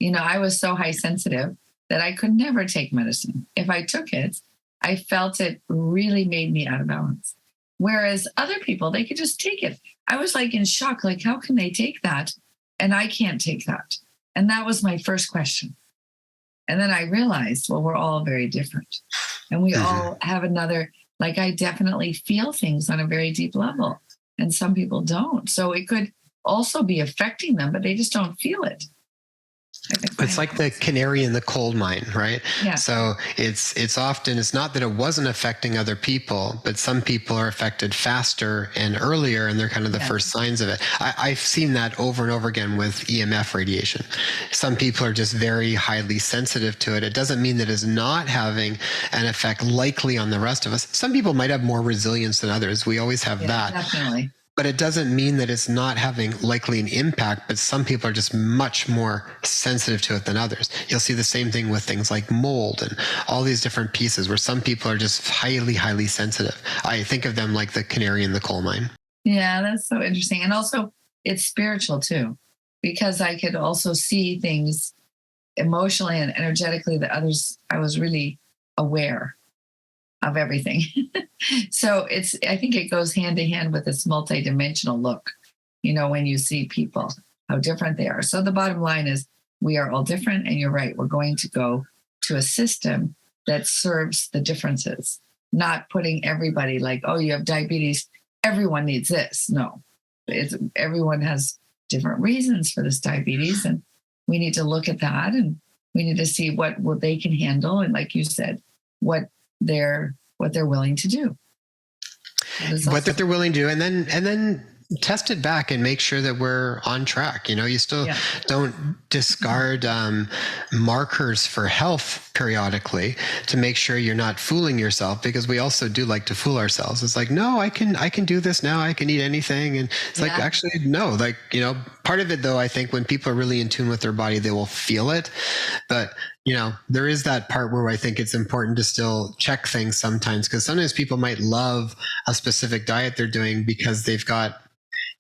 I was so high sensitive that I could never take medicine. If I took it, I felt it really made me out of balance. Whereas other people, they could just take it. I was like in shock, like, how can they take that? And I can't take that. And that was my first question. And then I realized, well, we're all very different. And we all have another, like I definitely feel things on a very deep level. And some people don't. So it could also be affecting them, but they just don't feel it. It's like the canary in the coal mine, right? Yeah. So it's often, it's not that it wasn't affecting other people, but some people are affected faster and earlier, and they're kind of the first signs of it. I've seen that over and over again with EMF radiation. Some people are just very highly sensitive to it. It doesn't mean that it's not having an effect likely on the rest of us. Some people might have more resilience than others. We always have that. Definitely. But it doesn't mean that it's not having likely an impact, but some people are just much more sensitive to it than others. You'll see the same thing with things like mold and all these different pieces where some people are just highly, highly sensitive. I think of them like the canary in the coal mine. Yeah, that's so interesting. And also it's spiritual too, because I could also see things emotionally and energetically that others, I was really aware of everything. So I think it goes hand to hand with this multidimensional look, when you see people, how different they are. So the bottom line is we are all different. And you're right, we're going to go to a system that serves the differences, not putting everybody like, oh, you have diabetes, everyone needs this. No, everyone has different reasons for this diabetes. And we need to look at that, and we need to see what they can handle. And like you said, what they're willing to do. What they're willing to do, and then test it back and make sure that we're on track. You still don't discard markers for health periodically to make sure you're not fooling yourself, because we also do like to fool ourselves. It's like, no, I can do this now. I can eat anything. And it's like, actually, no, like, part of it though, I think when people are really in tune with their body, they will feel it. But there is that part where I think it's important to still check things sometimes, because sometimes people might love a specific diet they're doing because they've got,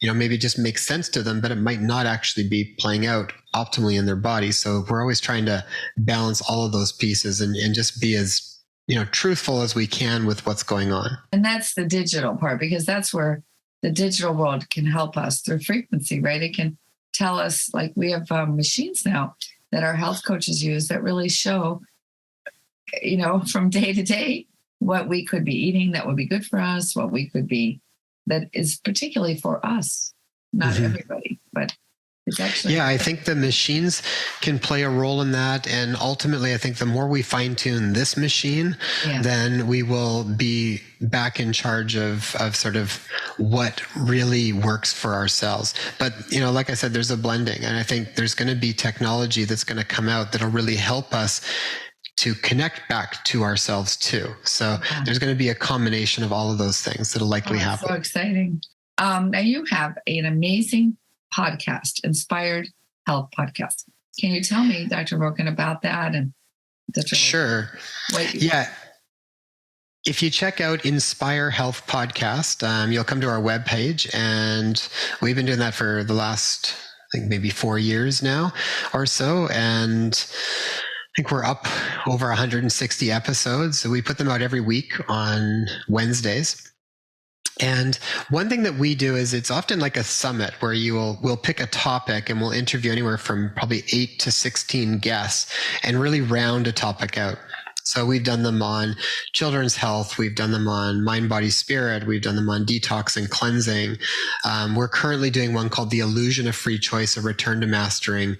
maybe it just makes sense to them, but it might not actually be playing out optimally in their body. So we're always trying to balance all of those pieces and just be as, truthful as we can with what's going on. And that's the digital part, because that's where the digital world can help us through frequency, right? It can tell us, like we have machines now that our health coaches use that really show, from day to day, what we could be eating that would be good for us, what we could be, that is particularly for us, not everybody, but it's actually. Yeah, I think the machines can play a role in that. And ultimately, I think the more we fine tune this machine, then we will be back in charge of sort of what really works for ourselves. But, like I said, there's a blending. And I think there's going to be technology that's going to come out that'll really help us to connect back to ourselves too. So there's going to be a combination of all of those things that'll likely happen. So exciting. Now you have an amazing podcast, Inspired Health Podcast. Can you tell me, Dr. Roken, about that? And Sure. Yeah. If you check out Inspire Health Podcast, you'll come to our webpage, and we've been doing that for the last, I think, maybe 4 years now or so. And I think we're up over 160 episodes. So we put them out every week on Wednesdays. And one thing that we do is it's often like a summit where we'll pick a topic and we'll interview anywhere from probably 8 to 16 guests and really round a topic out. So we've done them on children's health. We've done them on mind, body, spirit. We've done them on detox and cleansing. We're currently doing one called The Illusion of Free Choice, a return to mastering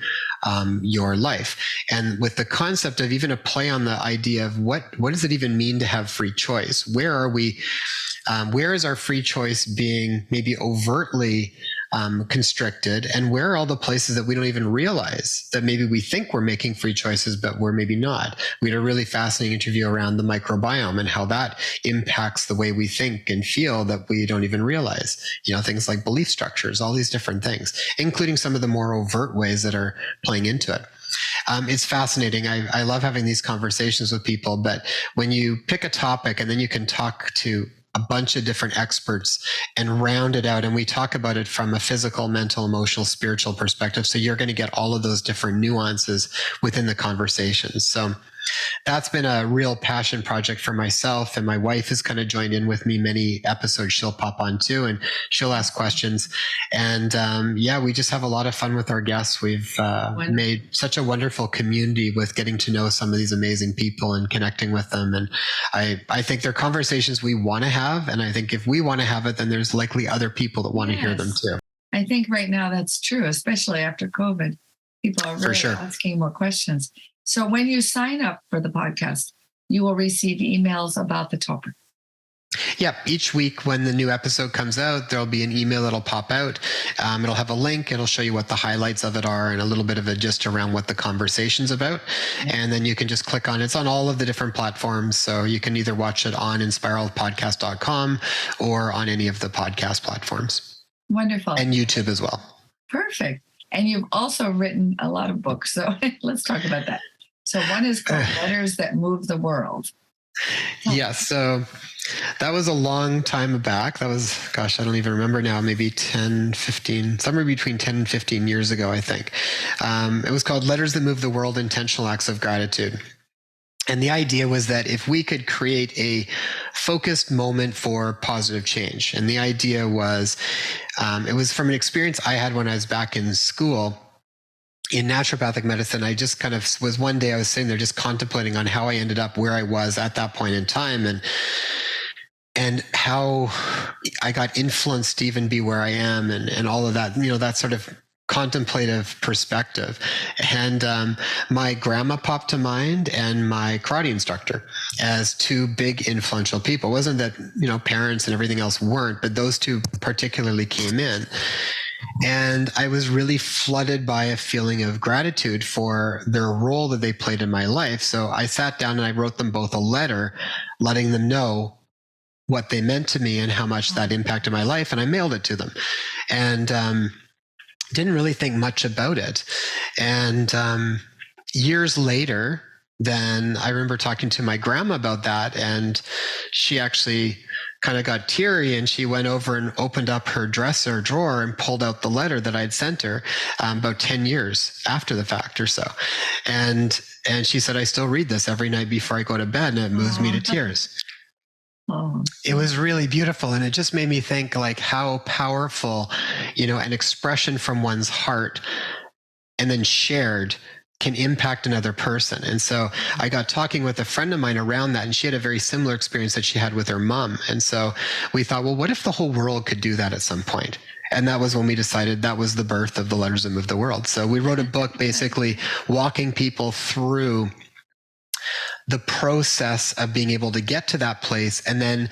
your life. And with the concept of even a play on the idea of what does it even mean to have free choice? Where are we? Where is our free choice being maybe overtly constricted, and where are all the places that we don't even realize that maybe we think we're making free choices, but we're maybe not? We had a really fascinating interview around the microbiome and how that impacts the way we think and feel that we don't even realize. Things like belief structures, all these different things, including some of the more overt ways that are playing into it. It's fascinating. I love having these conversations with people, but when you pick a topic and then you can talk to a bunch of different experts and round it out, and we talk about it from a physical, mental, emotional, spiritual perspective. So you're going to get all of those different nuances within the conversations. So that's been a real passion project for myself, and my wife has kind of joined in with me. Many episodes she'll pop on too, and she'll ask questions. And we just have a lot of fun with our guests. We've made such a wonderful community with getting to know some of these amazing people and connecting with them. And I think they're conversations we want to have. And I think if we want to have it, then there's likely other people that want to hear them too. I think right now that's true, especially after COVID. People are really asking more questions. So when you sign up for the podcast, you will receive emails about the topic. Yeah, each week when the new episode comes out, there'll be an email that'll pop out. It'll have a link. It'll show you what the highlights of it are and a little bit of a gist around what the conversation's about. And then you can just click on it. It's on all of the different platforms. So you can either watch it on inspirehealthpodcast.com or on any of the podcast platforms. Wonderful. And YouTube as well. Perfect. And you've also written a lot of books. So let's talk about that. So one is called Letters That Move the World. Yeah, so that was a long time back. That was, I don't even remember now, maybe 10, 15, somewhere between 10 and 15 years ago, I think. It was called Letters That Move the World, Intentional Acts of Gratitude. And the idea was that if we could create a focused moment for positive change, and the idea was, it was from an experience I had when I was back in school. in naturopathic medicine, I just kind of was one day I was sitting there just contemplating on how I ended up where I was at that point in time, and how I got influenced to even be where I am, and all of that, that sort of contemplative perspective. And my grandma popped to mind, and my karate instructor, as two big influential people. It wasn't that, parents and everything else weren't, but those two particularly came in. And I was really flooded by a feeling of gratitude for their role that they played in my life. So I sat down and I wrote them both a letter letting them know what they meant to me and how much that impacted my life. And I mailed it to them, and didn't really think much about it. And years later, then I remember talking to my grandma about that, and she actually kind of got teary, and she went over and opened up her dresser drawer and pulled out the letter that I'd sent her about 10 years after the fact or so. And she said, I still read this every night before I go to bed, and it moves me to tears. Oh. It was really beautiful. And it just made me think like how powerful, an expression from one's heart and then shared can impact another person. And so I got talking with a friend of mine around that, and she had a very similar experience that she had with her mom. And so we thought, well, what if the whole world could do that at some point? And that was when we decided that was the birth of the Letters That Move the World. So we wrote a book basically walking people through the process of being able to get to that place. And then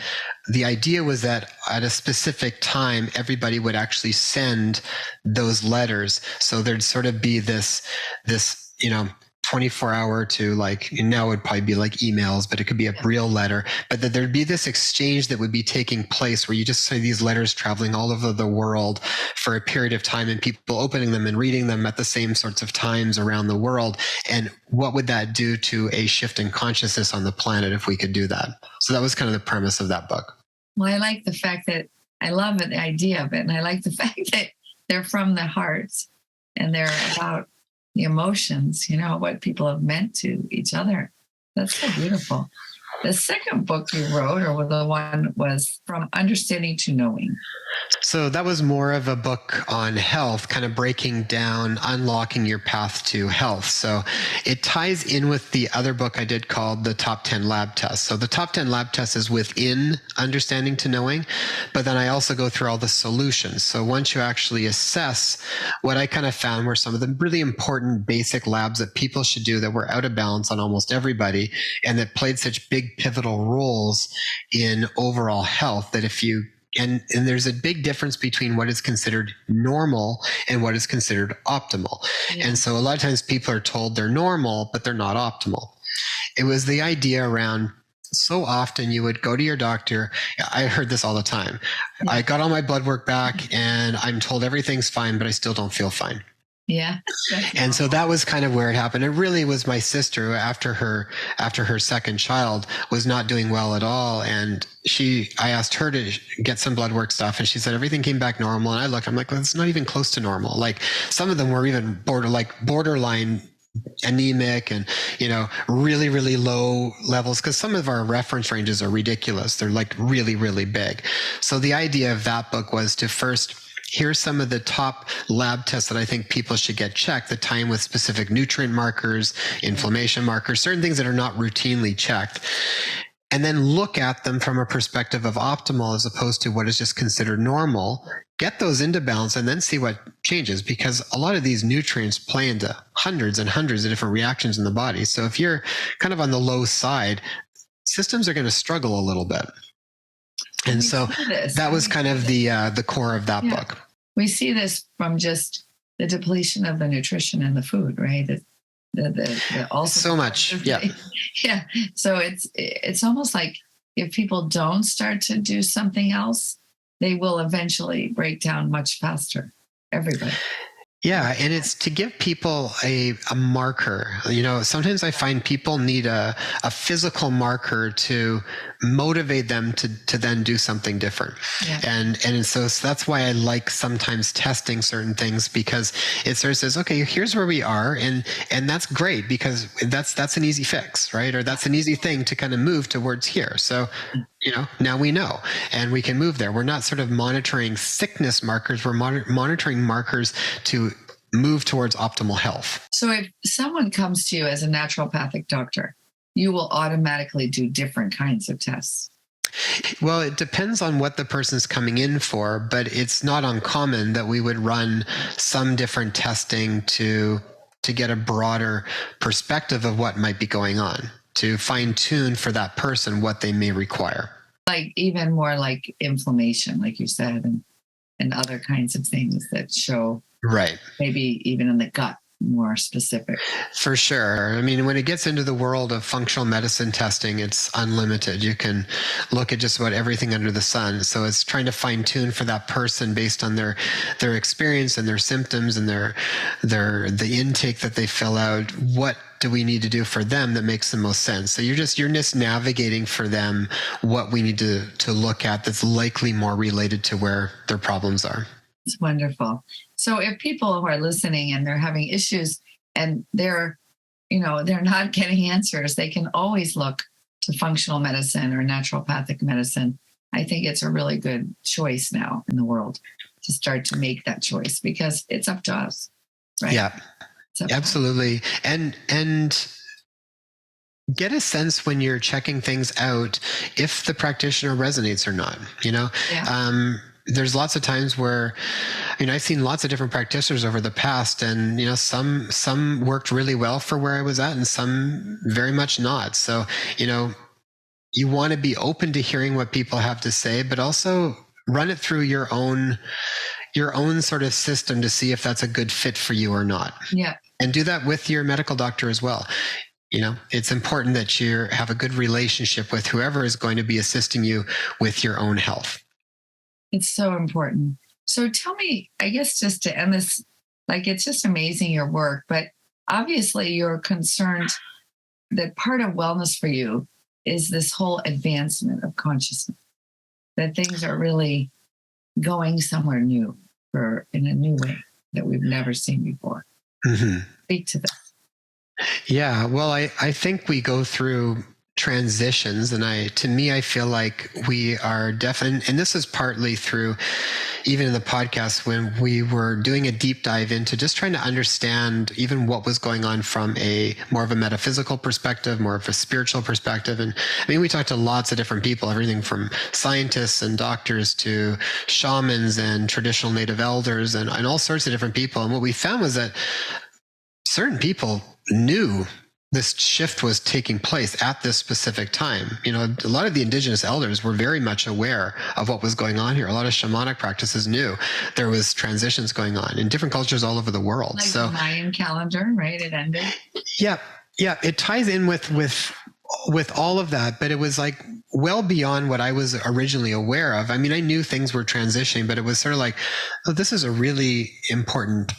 the idea was that at a specific time, everybody would actually send those letters. So there'd sort of be this, 24-hour to now it would probably be like emails, but it could be a real letter, but that there'd be this exchange that would be taking place where you just see these letters traveling all over the world for a period of time, and people opening them and reading them at the same sorts of times around the world. And what would that do to a shift in consciousness on the planet if we could do that? So that was kind of the premise of that book. Well, I like the fact that I love the idea of it. And I like the fact that they're from the heart and they're about the emotions, what people have meant to each other. That's so beautiful. The second book you wrote, or the one, was From Understanding to Knowing. So that was more of a book on health, kind of breaking down, unlocking your path to health. So it ties in with the other book I did called The Top 10 Lab Tests. So the Top 10 Lab Tests is within Understanding to Knowing, but then I also go through all the solutions. So once you actually assess, what I kind of found were some of the really important basic labs that people should do that were out of balance on almost everybody, and that played such big pivotal roles in overall health, that if you and there's a big difference between what is considered normal and what is considered optimal. Yeah. And so a lot of times people are told they're normal, but they're not optimal. It was the idea around, so often you would go to your doctor. I heard this all the time. Yeah. I got all my blood work back and I'm told everything's fine, but I still don't feel fine. Yeah. And so that was kind of where it happened. It really was my sister, after her second child, was not doing well at all. And I asked her to get some blood work stuff, and she said everything came back normal. And I'm like, well, it's not even close to normal. Like some of them were even borderline anemic and, really, really low levels, because some of our reference ranges are ridiculous. They're like really, really big. So the idea of that book was to first, here's some of the top lab tests that I think people should get checked, that tie in with specific nutrient markers, inflammation markers, certain things that are not routinely checked. And then look at them from a perspective of optimal as opposed to what is just considered normal. Get those into balance and then see what changes, because a lot of these nutrients play into hundreds and hundreds of different reactions in the body. So if you're kind of on the low side, systems are going to struggle a little bit. And so that was kind of the core of that book. We see this from just the depletion of the nutrition in the food, right? The also so much, yeah. Yeah. So it's almost like if people don't start to do something else, they will eventually break down much faster. Everybody. Yeah, and it's to give people a marker. Sometimes I find people need a physical marker to motivate them to then do something different. Yeah. And so that's why I like sometimes testing certain things, because it sort of says, okay, here's where we are, and that's great, because that's an easy fix, right? Or that's an easy thing to kind of move towards here. So now we know, and we can move there. We're not sort of monitoring sickness markers. We're monitoring markers to move towards optimal health. So if someone comes to you as a naturopathic doctor, you will automatically do different kinds of tests. Well, it depends on what the person's coming in for, but it's not uncommon that we would run some different testing to get a broader perspective of what might be going on, to fine tune for that person what they may require. Like even more like inflammation, like you said, and other kinds of things that show, right, maybe even in the gut, more specific. For sure. I mean, when it gets into the world of functional medicine testing, it's unlimited. You can look at just about everything under the sun. So it's trying to fine tune for that person based on their experience and their symptoms and the intake that they fill out. What do we need to do for them that makes the most sense? So you're just navigating for them what we need to look at that's likely more related to where their problems are. It's wonderful. So if people who are listening and they're having issues and they're not getting answers, they can always look to functional medicine or naturopathic medicine. I think it's a really good choice now in the world to start to make that choice, because it's up to us, right? Yeah, absolutely. And get a sense when you're checking things out if the practitioner resonates or not, Yeah. There's lots of times where, I've seen lots of different practitioners over the past, and, some worked really well for where I was at and some very much not. So, you want to be open to hearing what people have to say, but also run it through your own sort of system to see if that's a good fit for you or not. Yeah. And do that with your medical doctor as well. It's important that you have a good relationship with whoever is going to be assisting you with your own health. It's so important. So tell me, I guess just to end this, like, it's just amazing your work, but obviously you're concerned that part of wellness for you is this whole advancement of consciousness, that things are really going somewhere new or in a new way that we've never seen before. Mm-hmm. Speak to this. Yeah, well, I think we go through transitions, and I feel like we are definitely, and this is partly through even in the podcast when we were doing a deep dive into just trying to understand even what was going on from a more of a metaphysical perspective, more of a spiritual perspective. And we talked to lots of different people, everything from scientists and doctors to shamans and traditional native elders and all sorts of different people. And what we found was that certain people knew this shift was taking place at this specific time. A lot of the indigenous elders were very much aware of what was going on here. A lot of shamanic practices knew there was transitions going on in different cultures all over the world. Like the Mayan calendar, right? It ended. Yeah. It ties in with all of that, but it was like well beyond what I was originally aware of. I knew things were transitioning, but it was sort of like, oh, this is a really important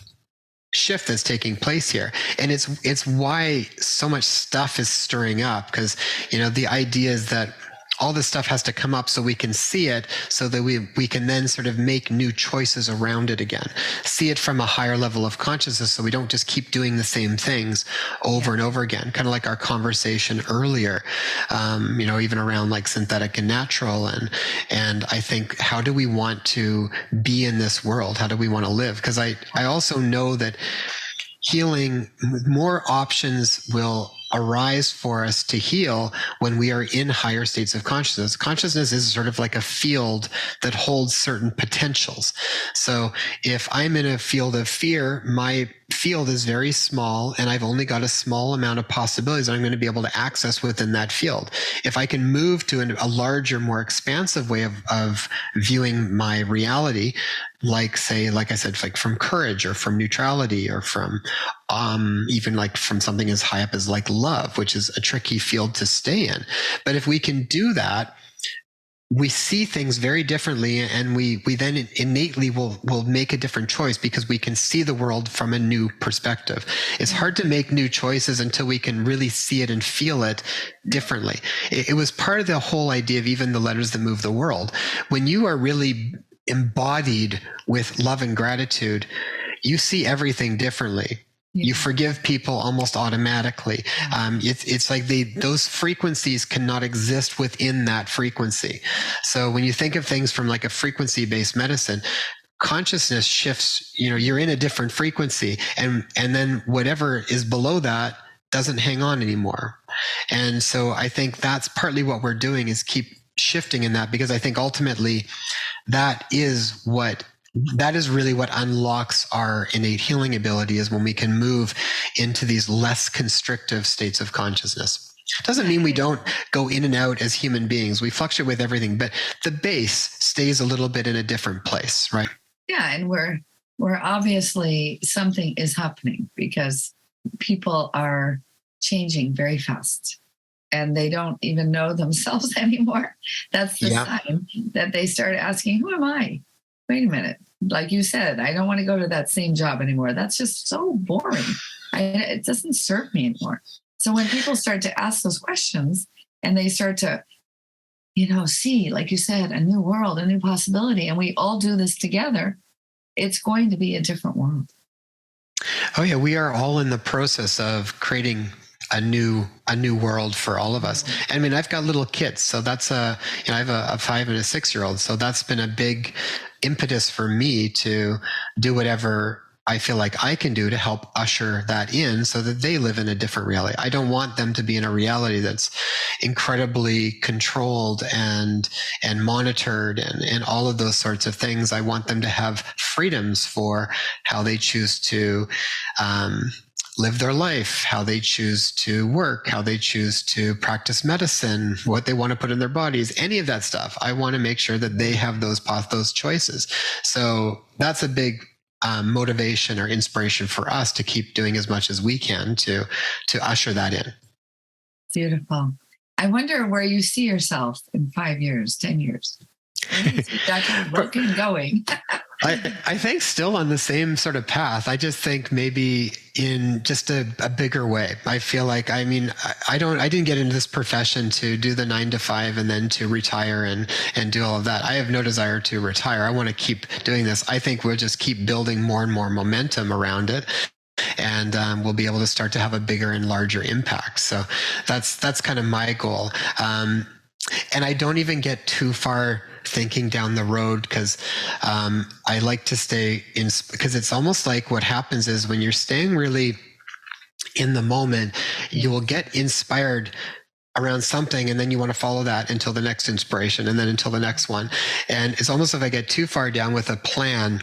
shift that's taking place here. And it's why so much stuff is stirring up, because the idea is that all this stuff has to come up so we can see it, so that we can then sort of make new choices around it again, see it from a higher level of consciousness, so we don't just keep doing the same things over and over again, kind of like our conversation earlier, even around like synthetic and natural. And I think, how do we want to be in this world? How do we want to live? Because I also know that healing, more options will arise for us to heal when we are in higher states of consciousness. Consciousness is sort of like a field that holds certain potentials. So if I'm in a field of fear, my field is very small and I've only got a small amount of possibilities I'm going to be able to access within that field. If I can move to a larger, more expansive way of viewing my reality, like I said, like from courage or from neutrality or from even like from something as high up as like love, which is a tricky field to stay in. But if we can do that, we see things very differently, and we then innately will make a different choice because we can see the world from a new perspective. It's hard to make new choices until we can really see it and feel it differently. It was part of the whole idea of even the letters that move the world. When you are really embodied with love and gratitude, you see everything differently. You forgive people almost automatically. It's like those frequencies cannot exist within that frequency. So when you think of things from like a frequency-based medicine, consciousness shifts, you're in a different frequency, and then whatever is below that doesn't hang on anymore. And so I think that's partly what we're doing, is keep shifting in that, because I think ultimately that is really what unlocks our innate healing ability, is when we can move into these less constrictive states of consciousness. Doesn't mean we don't go in and out as human beings. We fluctuate with everything, but the base stays a little bit in a different place, right? Yeah, and we're obviously, something is happening, because people are changing very fast, and they don't even know themselves anymore. That's the sign that they start asking, who am I? Wait a minute. Like you said, I don't want to go to that same job anymore. That's just so boring. It doesn't serve me anymore. So when people start to ask those questions, and they start to, see, like you said, a new world, a new possibility, and we all do this together, it's going to be a different world. Oh yeah, we are all in the process of creating a new world for all of us. I mean, I've got little kids, so that's I have a 5 and a 6-year-old, so that's been a big impetus for me to do whatever I feel like I can do to help usher that in, so that they live in a different reality. I don't want them to be in a reality that's incredibly controlled and monitored and all of those sorts of things. I want them to have freedoms for how they choose to live their life, how they choose to work, how they choose to practice medicine, what they want to put in their bodies, any of that stuff. I want to make sure that they have those choices. So that's a big motivation or inspiration for us to keep doing as much as we can to usher that in. Beautiful. I wonder where you see yourself in 5 years, 10 years. Where do you see Dr. Loken going? I think still on the same sort of path. I just think maybe in just a bigger way. I feel like, I didn't get into this profession to do the 9 to 5 and then to retire and do all of that. I have no desire to retire. I want to keep doing this. I think we'll just keep building more and more momentum around it. And we'll be able to start to have a bigger and larger impact. So that's kind of my goal. And I don't even get too far thinking down the road, because I like to stay in, because it's almost like what happens is when you're staying really in the moment, you will get inspired around something, and then you want to follow that until the next inspiration, and then until the next one. And it's almost if I get too far down with a plan,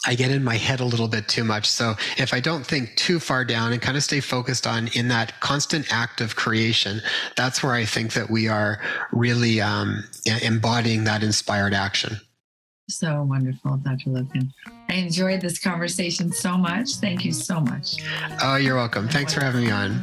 I get in my head a little bit too much. So if I don't think too far down and kind of stay focused on in that constant act of creation, that's where I think that we are really embodying that inspired action. So wonderful, Dr. Loken. I enjoyed this conversation so much. Thank you so much. Oh, you're welcome. Thanks for having me on.